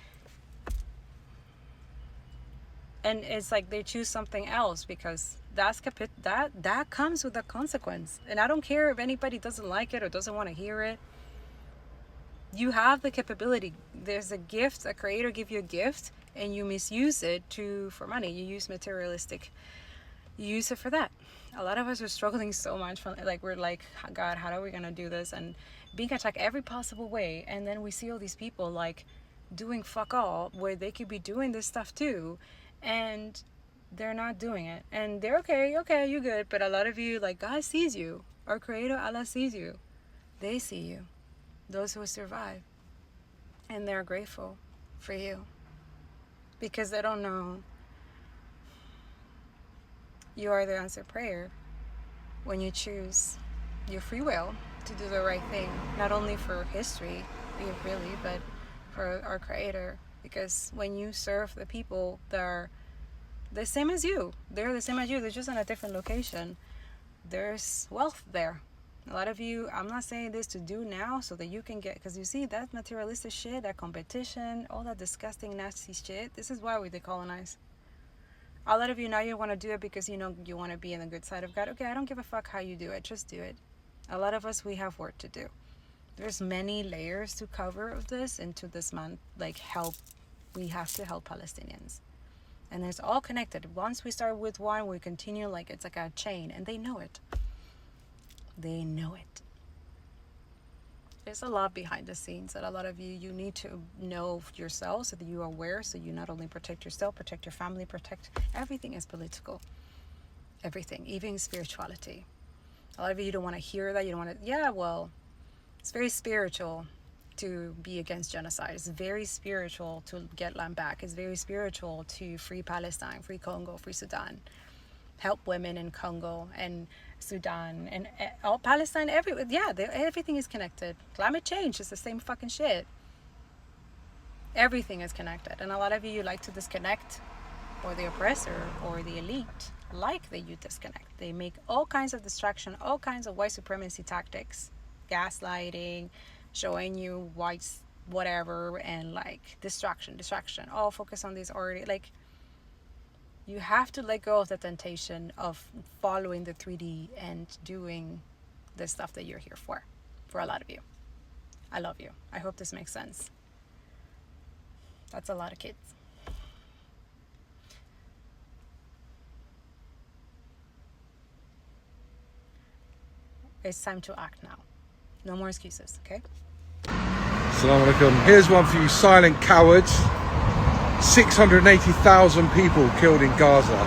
and it's like they choose something else because that comes with a consequence. And I don't care if anybody doesn't like it or doesn't want to hear it. You have the capability. There's a gift, a creator give you a gift and you misuse it for money. You use materialistic, you use it for that. A lot of us are struggling so much from, like, we're like, God, how are we gonna do this? And being attacked every possible way. And then we see all these people like doing fuck all where they could be doing this stuff too, and they're not doing it. And they're okay, you're good. But a lot of you, like, God sees you. Our creator, Allah, sees you. They see you. Those who survive, and they're grateful for you because they don't know you are the answered prayer when you choose your free will to do the right thing, not only for history really, but for our creator. Because when you serve the people that are the same as you, they're the same as you, they're just in a different location, there's wealth there. A lot of you, I'm not saying this to do now so that you can get, because you see that materialistic shit, that competition, all that disgusting nasty shit, this is why we decolonize. A lot of you now, you want to do it because you know you want to be in the good side of God. Okay, I don't give a fuck how you do it, just do it. A lot of us, we have work to do. There's many layers to cover of this into this month, like help. We have to help Palestinians. And it's all connected. Once we start with one, we continue, like it's like a chain, and they know it. They know it. There's a lot behind the scenes that a lot of you need to know yourself so that you are aware, so you not only protect yourself, protect your family, protect everything is political. Everything, even spirituality. A lot of you don't want to hear that. You don't want to, yeah, well, it's very spiritual to be against genocide. It's very spiritual to get land back. It's very spiritual to free Palestine, free Congo, free Sudan. Help women in Congo and Sudan and all Palestine, everywhere. Yeah, everything is connected. Climate change is the same fucking shit. Everything is connected. And a lot of you like to disconnect, or the oppressor or the elite like that you disconnect. They make all kinds of distraction, all kinds of white supremacy tactics, gaslighting, showing you whites whatever, and like distraction, all focus on this already. Like, you have to let go of the temptation of following the 3D and doing the stuff that you're here for a lot of you. I love you. I hope this makes sense. That's a lot of kids. It's time to act now. No more excuses, okay? Assalamu alaikum. Here's one for you silent cowards. 680,000 people killed in Gaza.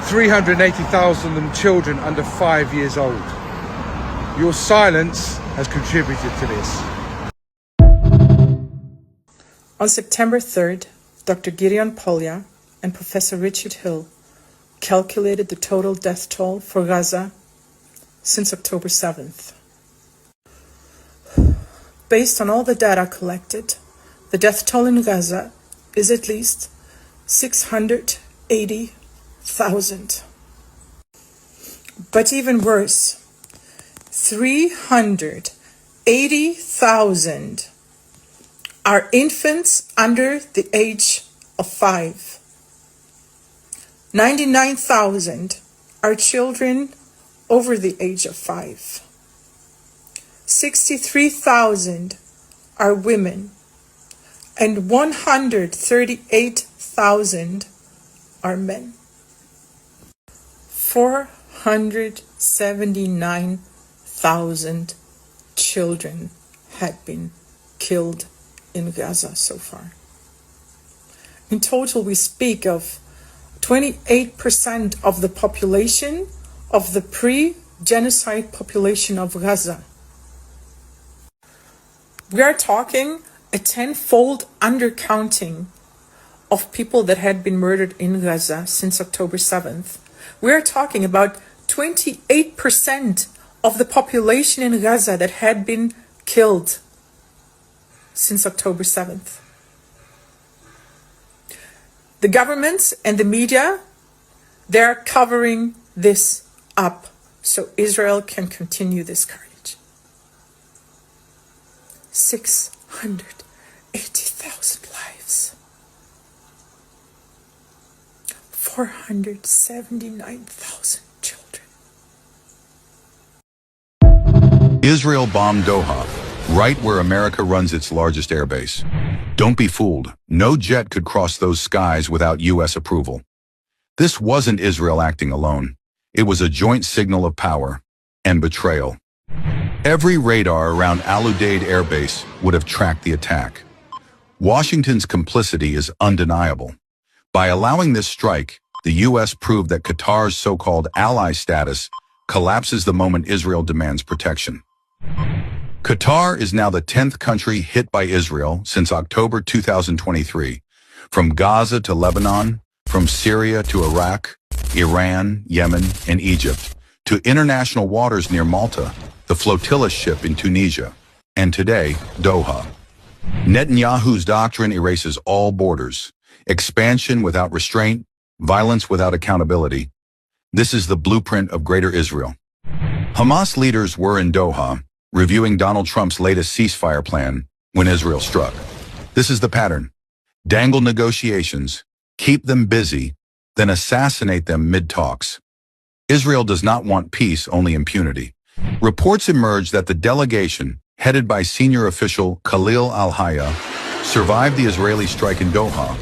380,000 of them children under 5 years old. Your silence has contributed to this. On September 3rd, Dr. Gideon Polya and Professor Richard Hill calculated the total death toll for Gaza since October 7th. Based on all the data collected, the death toll in Gaza is at least 680,000. But even worse, 380,000 are infants under the age of 5. 99,000 are children over the age of 5. 63,000 are women, and 138,000 are men. 479,000 children had been killed in Gaza so far. In total, we speak of 28% of the population of the pre-genocide population of Gaza. We are talking a 10-fold undercounting of people that had been murdered in Gaza since October 7th. We are talking about 28% of the population in Gaza that had been killed since October 7th. The governments and the media, they're covering this up so Israel can continue this carnage. 680,000 lives. 479,000 children. Israel bombed Doha, right where America runs its largest airbase. Don't be fooled. No jet could cross those skies without U.S. approval. This wasn't Israel acting alone. It was a joint signal of power and betrayal. Every radar around Al Udeid Air Base would have tracked the attack. Washington's complicity is undeniable. By allowing this strike, the U.S. proved that Qatar's so-called ally status collapses the moment Israel demands protection. Qatar is now the 10th country hit by Israel since October 2023, from Gaza to Lebanon, from Syria to Iraq, Iran, Yemen, and Egypt, to international waters near Malta, the flotilla ship in Tunisia, and today, Doha. Netanyahu's doctrine erases all borders, expansion without restraint, violence without accountability. This is the blueprint of Greater Israel. Hamas leaders were in Doha, reviewing Donald Trump's latest ceasefire plan when Israel struck. This is the pattern. Dangle negotiations, keep them busy, then assassinate them mid-talks. Israel does not want peace, only impunity. Reports emerged that the delegation, headed by senior official Khalil al-Hayya, survived the Israeli strike in Doha,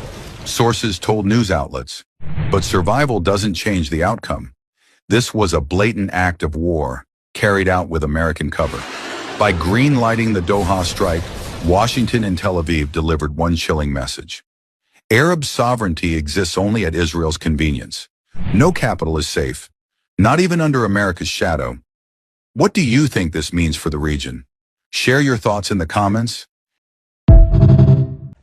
sources told news outlets. But survival doesn't change the outcome. This was a blatant act of war, carried out with American cover. By green-lighting the Doha strike, Washington and Tel Aviv delivered one chilling message. Arab sovereignty exists only at Israel's convenience. No capital is safe, not even under America's shadow. What do you think this means for the region? Share your thoughts in the comments.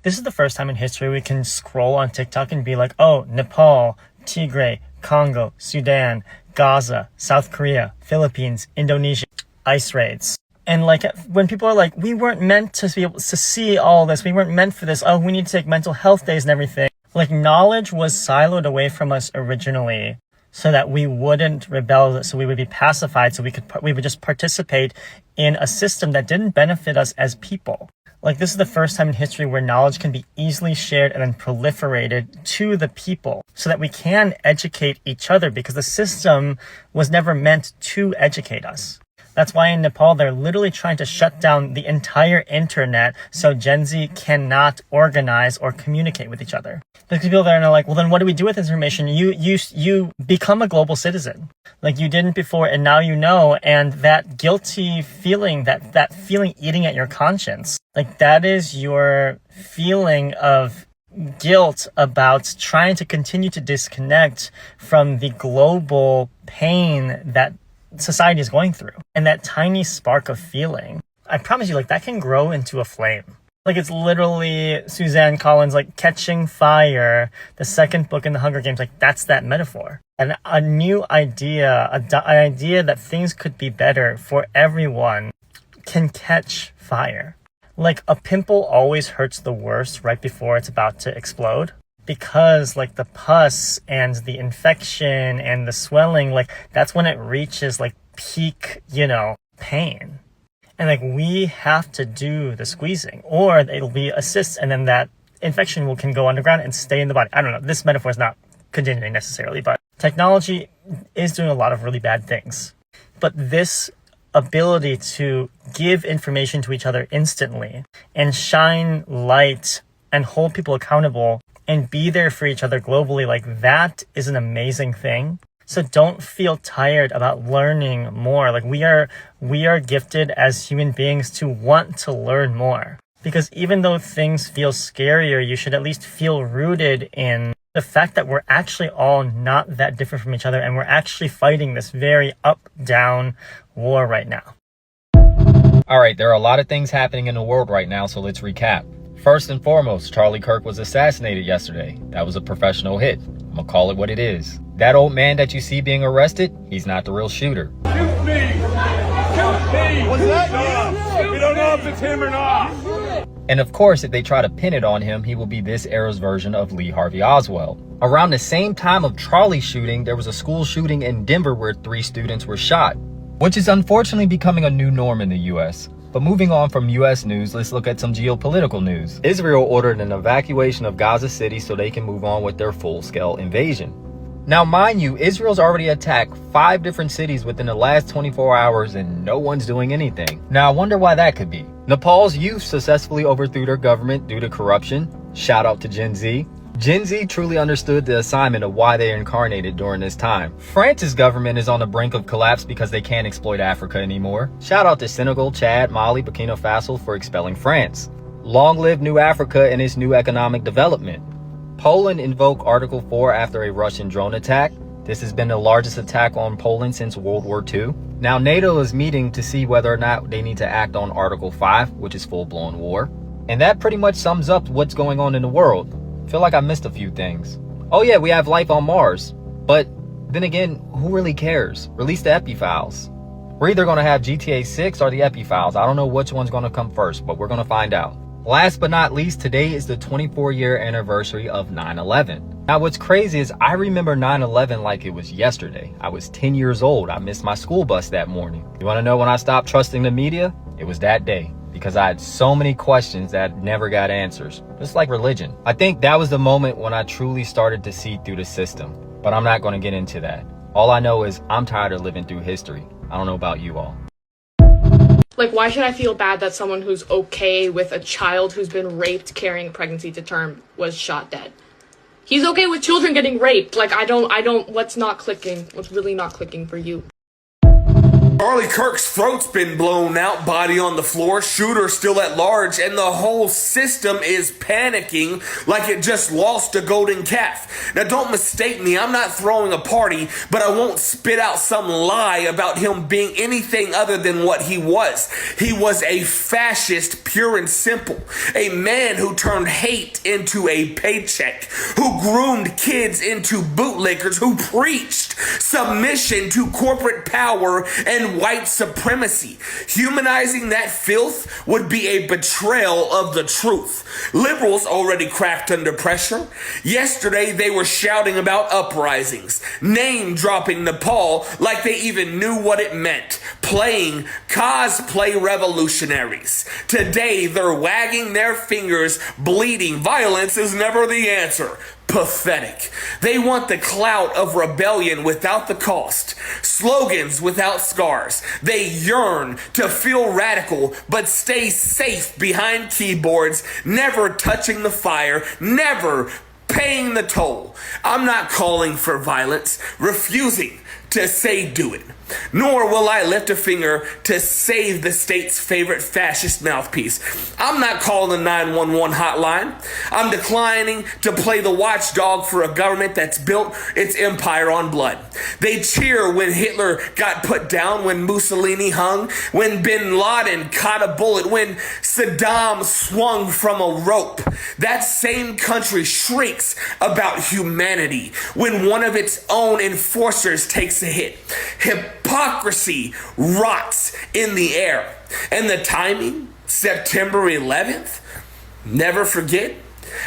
This is the first time in history we can scroll on TikTok and be like, oh, Nepal, Tigray, Congo, Sudan, Gaza, South Korea, Philippines, Indonesia, ICE raids. And like when people are like, we weren't meant to be able to see all this, we weren't meant for this, oh, we need to take mental health days and everything. Like knowledge was siloed away from us originally so that we wouldn't rebel, so we would be pacified, so we would just participate in a system that didn't benefit us as people. Like this is the first time in history where knowledge can be easily shared and then proliferated to the people so that we can educate each other, because the system was never meant to educate us. That's why in Nepal, they're literally trying to shut down the entire internet so Gen Z cannot organize or communicate with each other. There's people there and are like, well, then what do we do with this information? You become a global citizen. Like you didn't before and now you know, and that guilty feeling, that feeling eating at your conscience, like that is your feeling of guilt about trying to continue to disconnect from the global pain that society is going through. And that tiny spark of feeling, I promise you, like that can grow into a flame. Like it's literally Suzanne Collins, like catching fire, the second book in the Hunger Games, like that's that metaphor. And a new idea, an idea that things could be better for everyone can catch fire. Like a pimple always hurts the worst right before it's about to explode. Because like the pus and the infection and the swelling, like that's when it reaches like peak, pain. And like we have to do the squeezing or it'll be a cyst and then that infection can go underground and stay in the body. I don't know. This metaphor is not continuing necessarily, but technology is doing a lot of really bad things. But this ability to give information to each other instantly and shine light and hold people accountable and be there for each other globally, like that is an amazing thing. So don't feel tired about learning more. Like we are gifted as human beings to want to learn more. Because even though things feel scarier, you should at least feel rooted in the fact that we're actually all not that different from each other and we're actually fighting this very up-down war right now. All right, there are a lot of things happening in the world right now, so let's recap. First and foremost, Charlie Kirk was assassinated yesterday. That was a professional hit. I'm gonna call it what it is. That old man that you see being arrested, he's not the real shooter. Shoot me! Shoot me! Was that you? We don't know if it's him or not. And of course, if they try to pin it on him, he will be this era's version of Lee Harvey Oswald. Around the same time of Charlie's shooting, there was a school shooting in Denver where 3 students were shot, which is unfortunately becoming a new norm in the US. But moving on from US news, let's look at some geopolitical news. Israel ordered an evacuation of Gaza City so they can move on with their full-scale invasion. Now, mind you, Israel's already attacked 5 different cities within the last 24 hours and no one's doing anything. Now, I wonder why that could be. Nepal's youth successfully overthrew their government due to corruption. Shout out to Gen Z. Gen Z truly understood the assignment of why they incarnated during this time. France's government is on the brink of collapse because they can't exploit Africa anymore. Shout out to Senegal, Chad, Mali, Burkina Faso for expelling France. Long live New Africa and its new economic development. Poland invoked Article 4 after a Russian drone attack. This has been the largest attack on Poland since World War II. Now NATO is meeting to see whether or not they need to act on Article 5, which is full-blown war. And that pretty much sums up what's going on in the world. Feel like I missed a few things. Oh yeah, we have life on Mars. But then again, who really cares? Release the epi files. We're either going to have GTA 6 or the epi files. I don't know which one's going to come first, but we're going to find out. Last but not least, today is the 24-year anniversary of 9/11. Now what's crazy is I remember 9/11 like it was yesterday. I was 10 years old. I missed my school bus that morning. You want to know when I stopped trusting the media? It was that day. Because I had so many questions that never got answers. Just like religion. I think that was the moment when I truly started to see through the system. But I'm not going to get into that. All I know is I'm tired of living through history. I don't know about you all. Like, why should I feel bad that someone who's okay with a child who's been raped carrying pregnancy to term was shot dead? He's okay with children getting raped. Like, I don't, what's not clicking? What's really not clicking for you? Charlie Kirk's throat's been blown out, body on the floor, shooter still at large, and the whole system is panicking like it just lost a golden calf. Now don't mistake me, I'm not throwing a party, but I won't spit out some lie about him being anything other than what he was. He was a fascist, pure and simple. A man who turned hate into a paycheck, who groomed kids into bootlickers, who preached submission to corporate power and white supremacy. Humanizing that filth would be a betrayal of the truth. Liberals already cracked under pressure. Yesterday they were shouting about uprisings, name-dropping Nepal like they even knew what it meant, playing cosplay revolutionaries. Today they're wagging their fingers, bleeding. Violence is never the answer. Pathetic. They want the clout of rebellion without the cost, slogans without scars. They yearn to feel radical but stay safe behind keyboards, never touching the fire, never paying the toll. I'm not calling for violence, refusing to say do it. Nor will I lift a finger to save the state's favorite fascist mouthpiece. I'm not calling the 911 hotline. I'm declining to play the watchdog for a government that's built its empire on blood. They cheer when Hitler got put down, when Mussolini hung, when Bin Laden caught a bullet, when Saddam swung from a rope. That same country shrieks about humanity when one of its own enforcers takes a hit. Hypocrisy rots in the air. And the timing, September 11th, never forget.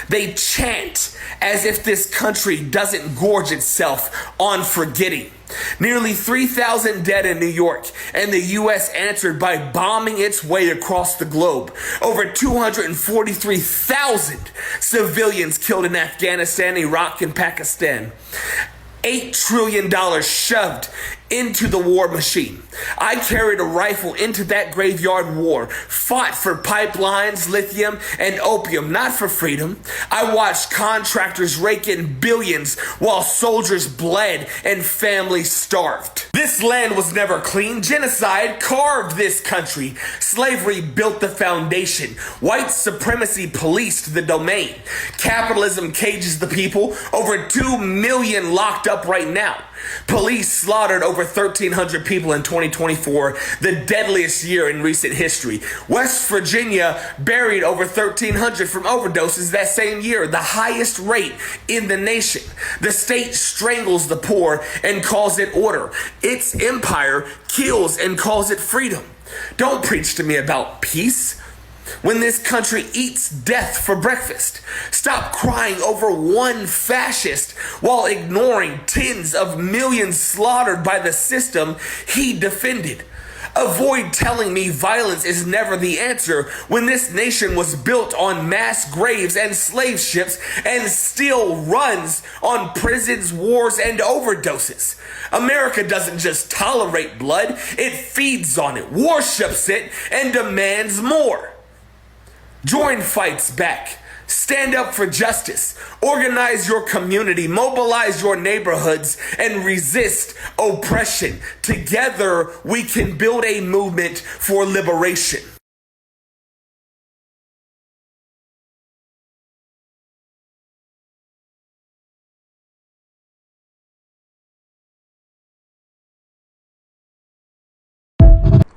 They chant as if this country doesn't gorge itself on forgetting. Nearly 3,000 dead in New York, and the U.S. answered by bombing its way across the globe. Over 243,000 civilians killed in Afghanistan, Iraq, and Pakistan. $8 trillion shoved into the war machine. I carried a rifle into that graveyard war, fought for pipelines, lithium, and opium, not for freedom. I watched contractors rake in billions while soldiers bled and families starved. This land was never clean. Genocide carved this country. Slavery built the foundation. White supremacy policed the domain. Capitalism cages the people. Over 2 million locked up right now. Police slaughtered over 1,300 people in 2024, the deadliest year in recent history. West Virginia buried over 1,300 from overdoses that same year, the highest rate in the nation. The state strangles the poor and calls it order. Its empire kills and calls it freedom. Don't preach to me about peace when this country eats death for breakfast. Stop crying over one fascist while ignoring tens of millions slaughtered by the system he defended. Avoid telling me violence is never the answer when this nation was built on mass graves and slave ships and still runs on prisons, wars, and overdoses. America doesn't just tolerate blood, it feeds on it, worships it, and demands more. Join fights back. Stand up for justice. Organize your community. Mobilize your neighborhoods and resist oppression. Together, we can build a movement for liberation.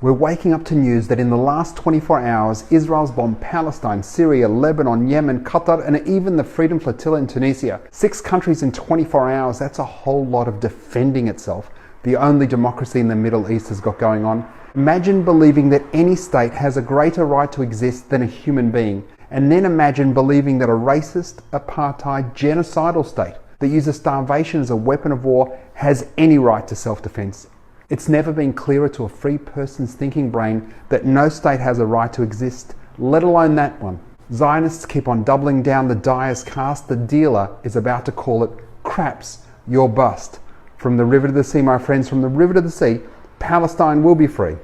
We're waking up to news that in the last 24 hours, Israel's bombed Palestine, Syria, Lebanon, Yemen, Qatar, and even the Freedom Flotilla in Tunisia. 6 countries in 24 hours, that's a whole lot of defending itself. The only democracy in the Middle East has got going on. Imagine believing that any state has a greater right to exist than a human being. And then imagine believing that a racist, apartheid, genocidal state that uses starvation as a weapon of war has any right to self-defense. It's never been clearer to a free person's thinking brain that no state has a right to exist, let alone that one. Zionists keep on doubling down the die is cast. The dealer is about to call it craps, you're bust. From the river to the sea, my friends, from the river to the sea, Palestine will be free.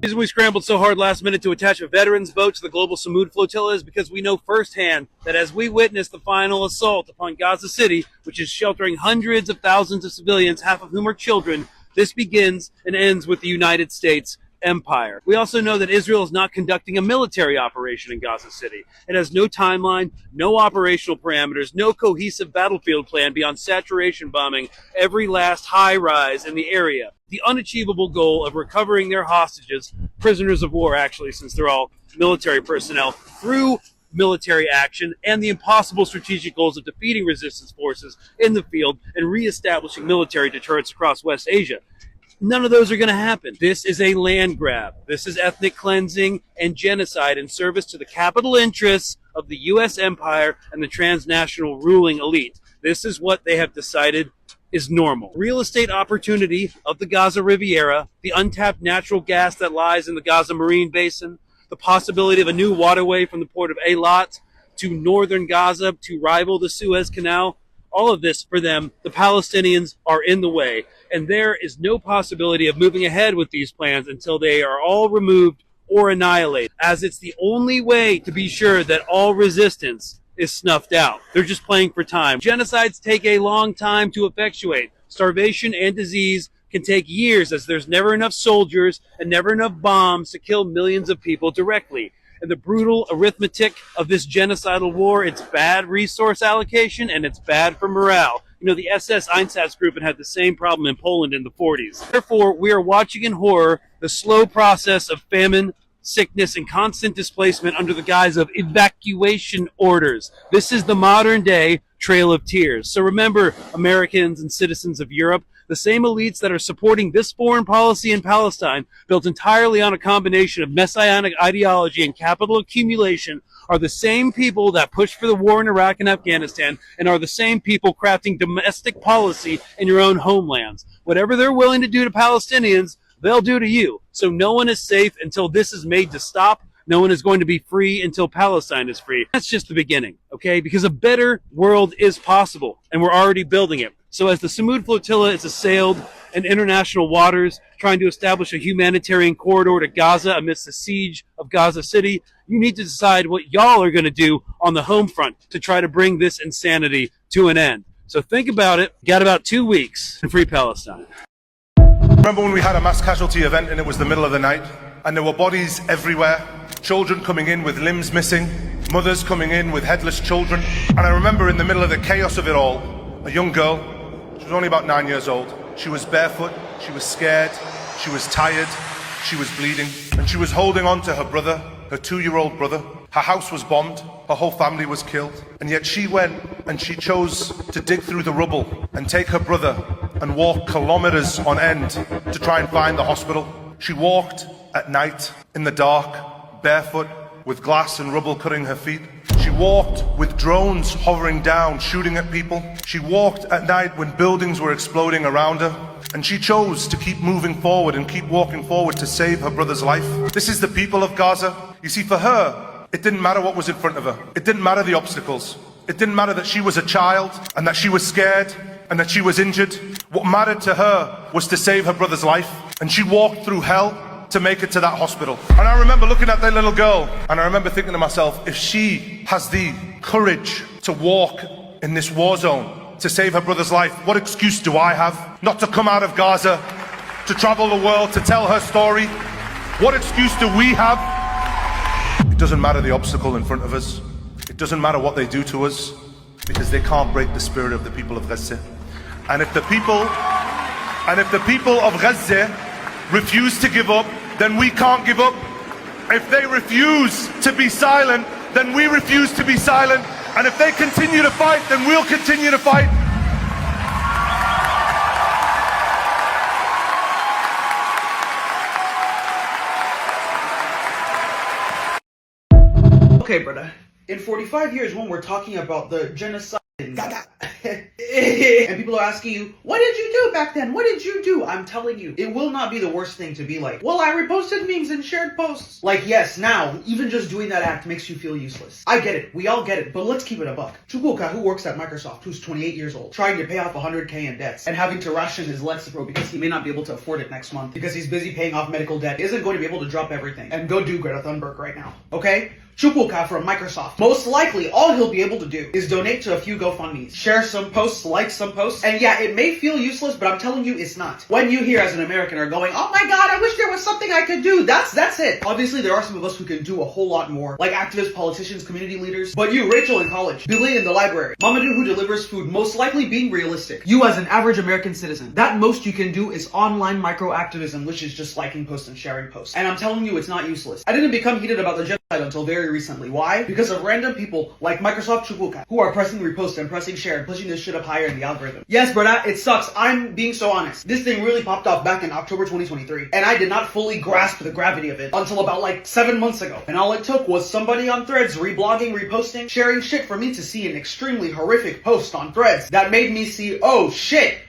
The reason we scrambled so hard last minute to attach a veterans boat to the global Samud flotilla is because we know firsthand that as we witness the final assault upon Gaza City, which is sheltering hundreds of thousands of civilians, half of whom are children, This begins and ends with the United States empire. We also know that Israel is not conducting a military operation in Gaza City. It has no timeline, no operational parameters, no cohesive battlefield plan beyond saturation bombing every last high rise in the area. The unachievable goal of recovering their hostages, prisoners of war actually, since they're all military personnel, through military action, and the impossible strategic goals of defeating resistance forces in the field and reestablishing military deterrence across West Asia. None of those are going to happen. This is a land grab. This is ethnic cleansing and genocide in service to the capital interests of the U.S. empire and the transnational ruling elite. This is what they have decided is normal. Real estate opportunity of the Gaza Riviera, the untapped natural gas that lies in the Gaza Marine Basin, the possibility of a new waterway from the port of Eilat to northern Gaza to rival the Suez Canal. All of this, for them, the Palestinians are in the way, and there is no possibility of moving ahead with these plans until they are all removed or annihilated, as it's the only way to be sure that all resistance is snuffed out. They're just playing for time. Genocides take a long time to effectuate. Starvation and disease can take years, as there's never enough soldiers and never enough bombs to kill millions of people directly. And the brutal arithmetic of this genocidal war, it's bad resource allocation and it's bad for morale. You know, the SS Einsatzgruppen had the same problem in Poland in the 40s. Therefore, we are watching in horror the slow process of famine, sickness, and constant displacement under the guise of evacuation orders. This is the modern day Trail of Tears. So remember, Americans and citizens of Europe, the same elites that are supporting this foreign policy in Palestine, built entirely on a combination of messianic ideology and capital accumulation, are the same people that pushed for the war in Iraq and Afghanistan, and are the same people crafting domestic policy in your own homelands. Whatever they're willing to do to Palestinians, they'll do to you. So no one is safe until this is made to stop. No one is going to be free until Palestine is free. That's just the beginning, okay? Because a better world is possible, and we're already building it. So as the Samud flotilla is assailed in international waters, trying to establish a humanitarian corridor to Gaza amidst the siege of Gaza City, you need to decide what y'all are going to do on the home front to try to bring this insanity to an end. So think about it. You got about 2 weeks and free Palestine. Remember when we had a mass casualty event and it was the middle of the night and there were bodies everywhere, children coming in with limbs missing, mothers coming in with headless children. And I remember in the middle of the chaos of it all, a young girl, she was only about 9 years old. She was barefoot, she was scared, she was tired, she was bleeding, and she was holding on to her brother, her 2-year-old brother. Her house was bombed, her whole family was killed, and yet she went and she chose to dig through the rubble and take her brother and walk kilometers on end to try and find the hospital. She walked at night, in the dark, barefoot, with glass and rubble cutting her feet. She walked with drones hovering down, shooting at people. She walked at night when buildings were exploding around her. And she chose to keep moving forward and keep walking forward to save her brother's life. This is the people of Gaza. You see, for her, it didn't matter what was in front of her. It didn't matter the obstacles. It didn't matter that she was a child and that she was scared and that she was injured. What mattered to her was to save her brother's life. And she walked through hell to make it to that hospital. And I remember looking at that little girl and I remember thinking to myself, if she has the courage to walk in this war zone to save her brother's life, what excuse do I have not to come out of Gaza, to travel the world, to tell her story? What excuse do we have? It doesn't matter the obstacle in front of us. It doesn't matter what they do to us, because they can't break the spirit of the people of Gaza. And if the people of Gaza refuse to give up, then we can't give up. If they refuse to be silent, then we refuse to be silent. And if they continue to fight, then we'll continue to fight. Okay, brother. In 45 years, when we're talking about the genocide and people are asking you, what did you do back then? What did you do? I'm telling you, it will not be the worst thing to be like, well, I reposted memes and shared posts. Like, yes, now, even just doing that act makes you feel useless. I get it. We all get it. But let's keep it a buck. Chukwuka, who works at Microsoft, who's 28 years old, trying to pay off 100K in debts and having to ration his Lexapro because he may not be able to afford it next month because he's busy paying off medical debt, isn't going to be able to drop everything and go do Greta Thunberg right now. Okay? Chukwuka from Microsoft. Most likely, all he'll be able to do is donate to a few GoFundMes, share some posts, like some posts, and yeah, it may feel useless, but I'm telling you, it's not. When you here as an American are going, oh my god, I wish there was something I could do, that's it. Obviously, there are some of us who can do a whole lot more, like activists, politicians, community leaders, but you, Rachel in college, Billy in the library, Mamadou who delivers food, most likely being realistic. You as an average American citizen, that most you can do is online micro-activism, which is just liking posts and sharing posts. And I'm telling you, it's not useless. I didn't become heated about the genocide until very recently. Why? Because of random people like Microsoft Chukwuka, who are pressing repost and pressing share and pushing this shit up higher in the algorithm. Yes, brother, it sucks. I'm being so honest. This thing really popped off back in October 2023, and I did not fully grasp the gravity of it until about like 7 months ago. And all it took was somebody on Threads reblogging, reposting, sharing shit for me to see an extremely horrific post on Threads that made me see, oh shit,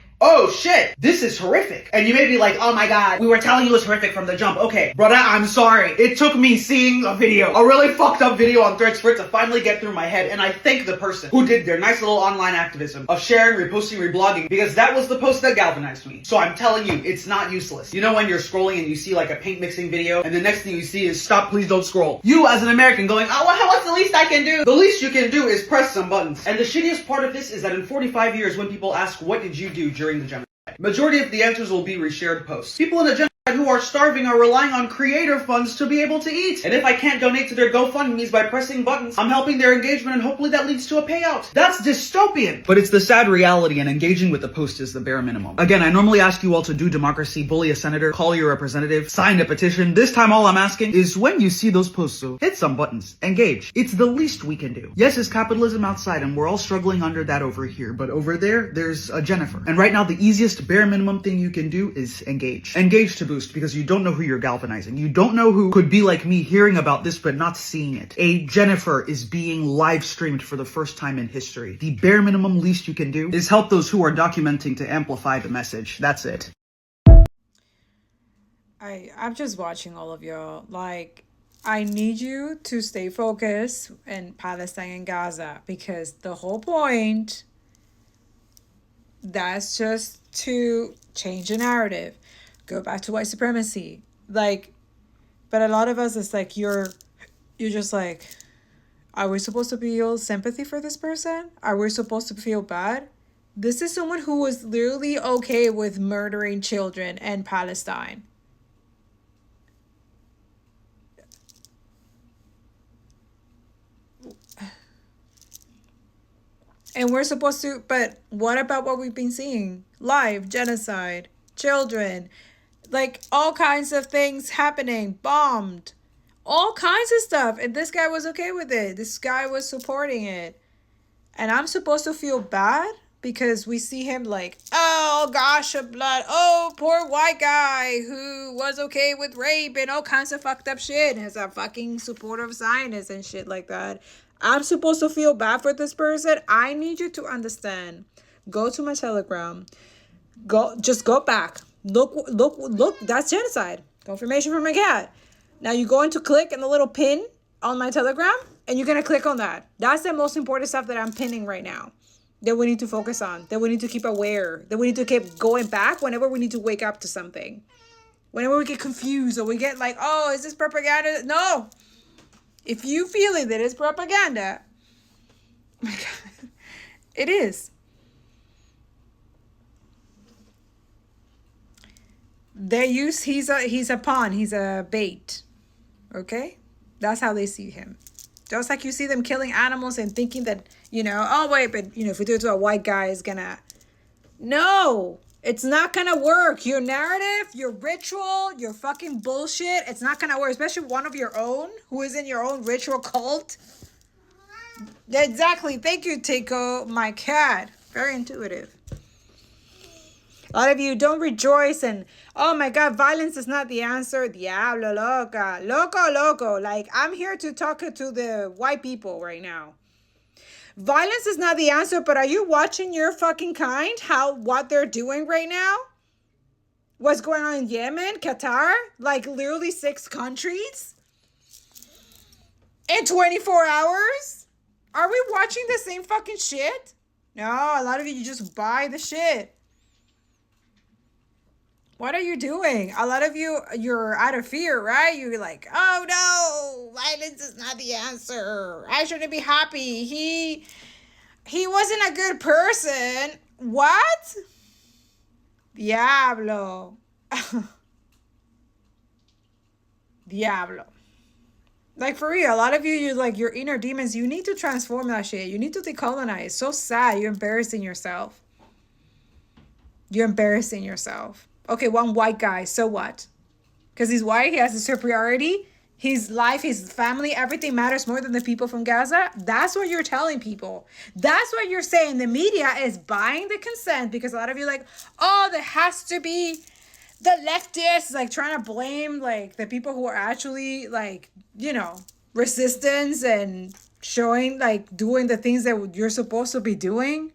this is horrific. And you may be like, oh my god, we were telling you it was horrific from the jump. Okay, brother, I'm sorry. It took me seeing a video, a really fucked up video on Threads for it to finally get through my head. And I thank the person who did their nice little online activism of sharing, reposting, reblogging, because that was the post that galvanized me. So I'm telling you, it's not useless. You know when you're scrolling and you see like a paint mixing video, and the next thing you see is stop, please don't scroll. You as an American going, oh, well, what's the least I can do? The least you can do is press some buttons. And the shittiest part of this is that in 45 years when people ask, what did you do during the genocide? Majority of the answers will be reshared posts. People in the genocide who are starving are relying on creator funds to be able to eat. And if I can't donate to their GoFundMes by pressing buttons, I'm helping their engagement and hopefully that leads to a payout. That's dystopian. But it's the sad reality, and engaging with the post is the bare minimum. Again, I normally ask you all to do democracy, bully a senator, call your representative, sign a petition. This time all I'm asking is when you see those posts, so hit some buttons, engage. It's the least we can do. Yes, it's capitalism outside and we're all struggling under that over here, but over there, there's a Jennifer. And right now the easiest bare minimum thing you can do is engage. Engage to boost, because you don't know who you're galvanizing. You don't know who could be like me hearing about this but not seeing it. A Jennifer is being live streamed for the first time in history. The bare minimum least you can do is help those who are documenting to amplify the message. That's it. I'm just watching all of y'all. Like, I need you to stay focused in Palestine and Gaza, because the whole point, that's just to change the narrative. Go back to white supremacy. Like, but a lot of us, it's like you're just like, are we supposed to feel sympathy for this person? Are we supposed to feel bad? This is someone who was literally okay with murdering children in Palestine. And we're supposed to, but what about what we've been seeing? Live, genocide, children, like all kinds of things happening, bombed, all kinds of stuff. And this guy was okay with it. This guy was supporting it. And I'm supposed to feel bad because we see him like, oh gosh of blood. Oh, poor white guy who was okay with rape and all kinds of fucked up shit. As a fucking supporter of Zionists and shit like that. I'm supposed to feel bad for this person. I need you to understand. Go to my Telegram. Just go back. Look. That's genocide. Confirmation from my cat. Now you're going to click on the little pin on my Telegram, and you're going to click on that. That's the most important stuff that I'm pinning right now, that we need to focus on, that we need to keep aware, that we need to keep going back whenever we need to wake up to something. Whenever we get confused or we get like, oh, is this propaganda? No. If you feeling that it's propaganda, oh my God, it is. He's a pawn, he's a bait. Okay? That's how they see him. Just like you see them killing animals and thinking that, oh wait, but if we do it to a white guy, it's gonna. No, it's not gonna work. Your narrative, your ritual, your fucking bullshit, it's not gonna work. Especially one of your own who is in your own ritual cult. Exactly. Thank you, Teiko, my cat. Very intuitive. A lot of you don't rejoice and, oh my God, violence is not the answer. Diablo, loca. Loco. Like, I'm here to talk to the white people right now. Violence is not the answer, but are you watching your fucking kind? What they're doing right now? What's going on in Yemen, Qatar? Like, literally 6 countries? In 24 hours? Are we watching the same fucking shit? No, a lot of you just buy the shit. What are you doing? A lot of you, you're out of fear, right? You're like, oh no, violence is not the answer. I shouldn't be happy. He wasn't a good person. What? Diablo. Diablo. Like, for real, a lot of you, like, your inner demons, you need to transform that shit. You need to decolonize. So sad. You're embarrassing yourself. You're embarrassing yourself. Okay, one white guy, so what? Because he's white, he has a superiority. His life, his family, everything matters more than the people from Gaza. That's what you're telling people. That's what you're saying. The media is buying the consent because a lot of you are like, oh, there has to be the leftists, like, trying to blame, like, the people who are actually, like, you know, resistance and showing, like, doing the things that you're supposed to be doing.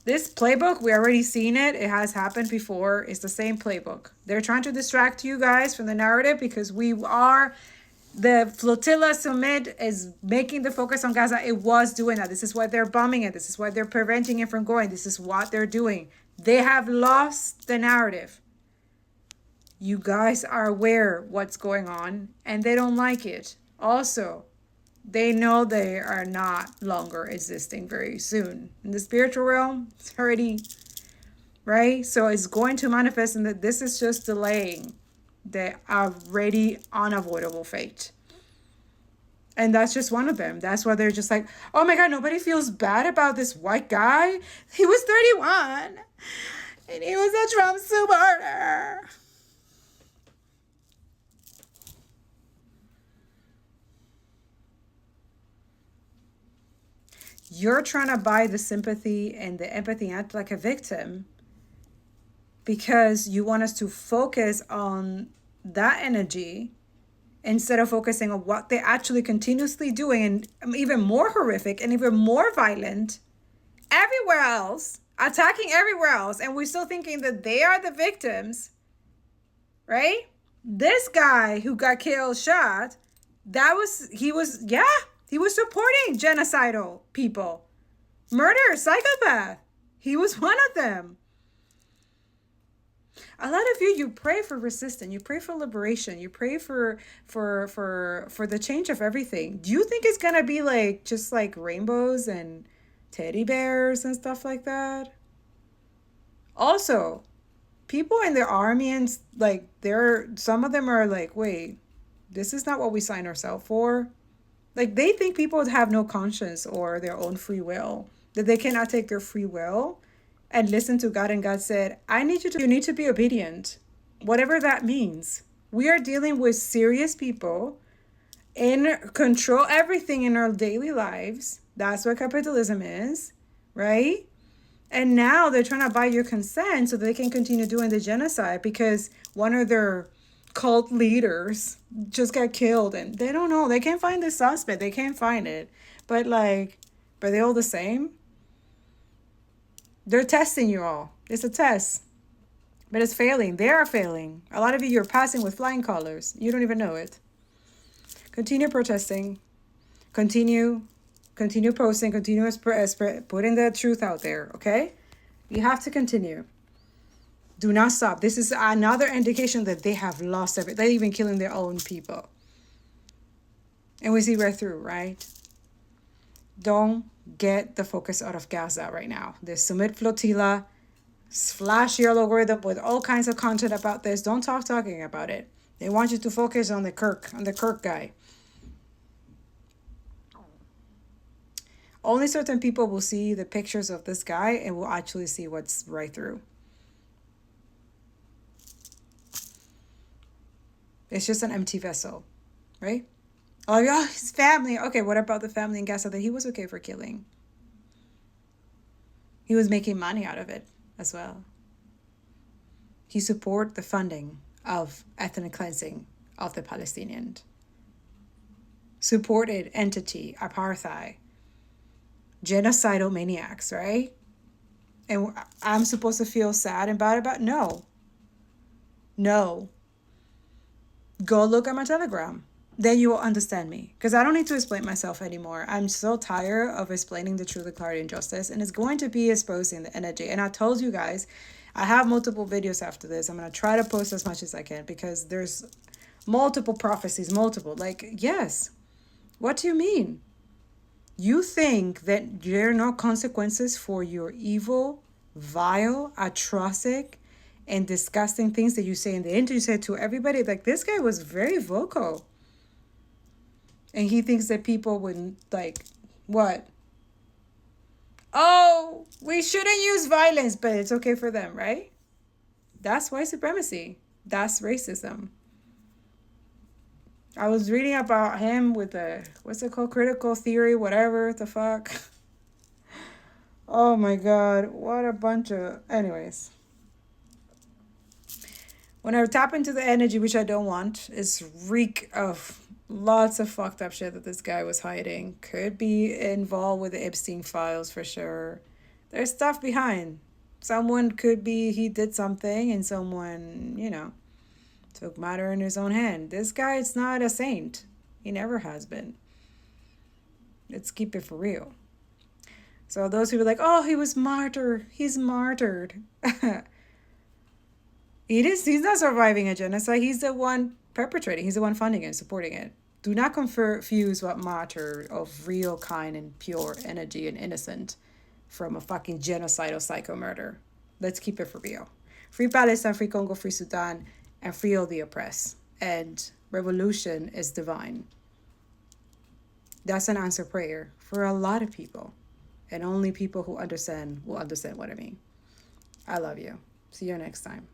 This playbook, we already seen it. It has happened before. It's the same playbook. They're trying to distract you guys from the narrative because the flotilla summit is making the focus on Gaza. It was doing that. This is why they're bombing it. This is why they're preventing it from going. This is what they're doing. They have lost the narrative. You guys are aware what's going on and they don't like it. Also, they know they are not longer existing very soon. In the spiritual realm, it's already, right? So it's going to manifest in that this is just delaying the already unavoidable fate. And that's just one of them. That's why they're just like, oh my God, nobody feels bad about this white guy. He was 31 and he was a Trump supporter. You're trying to buy the sympathy and the empathy, act like a victim because you want us to focus on that energy instead of focusing on what they're actually continuously doing and even more horrific and even more violent everywhere else, attacking everywhere else. And we're still thinking that they are the victims, right? This guy who got killed, shot, he was supporting genocidal people. Murder, psychopath. He was one of them. A lot of you pray for resistance. You pray for liberation. You pray for the change of everything. Do you think it's gonna be like just like rainbows and teddy bears and stuff like that? Also, people in the army and like some of them are like, wait, this is not what we signed ourselves for. Like, they think people have no conscience or their own free will, that they cannot take their free will and listen to God. And God said, you need to be obedient, whatever that means. We are dealing with serious people in control everything in our daily lives. That's what capitalism is, right? And now they're trying to buy your consent so they can continue doing the genocide because one of their cult leaders just got killed and they don't know. They can't find the suspect. They can't find it. But they're all the same. They're testing you all. It's a test. But it's failing. They are failing. A lot of you're passing with flying colors. You don't even know it. Continue protesting. Continue posting. Continue putting the truth out there. Okay? You have to continue. Do not stop. This is another indication that they have lost everything. They're even killing their own people. And we see right through, right? Don't get the focus out of Gaza right now. The Summit Flotilla, flash your algorithm with all kinds of content about this. Don't talking about it. They want you to focus on the Kirk guy. Only certain people will see the pictures of this guy and will actually see what's right through. It's just an empty vessel, right? Oh, yeah, his family. Okay, what about the family in Gaza that he was okay for killing? He was making money out of it as well. He supported the funding of ethnic cleansing of the Palestinians. Supported entity, apartheid, genocidal maniacs, right? And I'm supposed to feel sad and bad about it? No. Go look at my Telegram. then you will understand me. Because I don't need to explain myself anymore. I'm so tired of explaining the truth, the clarity, and justice. And it's going to be exposing the energy. And I told you guys, I have multiple videos after this. I'm going to try to post as much as I can because there's multiple prophecies, multiple. Like, yes. What do you mean? You think that there are no consequences for your evil, vile, atrocic, and disgusting things that you say in the interview, you said to everybody. Like, this guy was very vocal. And he thinks that people would, like, what? Oh, we shouldn't use violence, but it's okay for them, right? That's white supremacy. That's racism. I was reading about him with the, what's it called? Critical theory, whatever the fuck. Oh my God. What a bunch of, anyways. When I tap into the energy, which I don't want, it's reek of lots of fucked up shit that this guy was hiding. Could be involved with the Epstein files for sure. There's stuff behind. Someone could be, he did something and someone, you know, took matter in his own hand. This guy is not a saint. He never has been. Let's keep it for real. So those who are like, oh, he was martyred. He's martyred. He's not surviving a genocide. He's the one perpetrating. He's the one funding it, supporting it. Do not confuse what martyr of real, kind, and pure energy and innocent from a fucking genocidal psycho murder. Let's keep it for real. Free Palestine, free Congo, free Sudan, and free all the oppressed. And revolution is divine. That's an answered prayer for a lot of people. And only people who understand will understand what I mean. I love you. See you next time.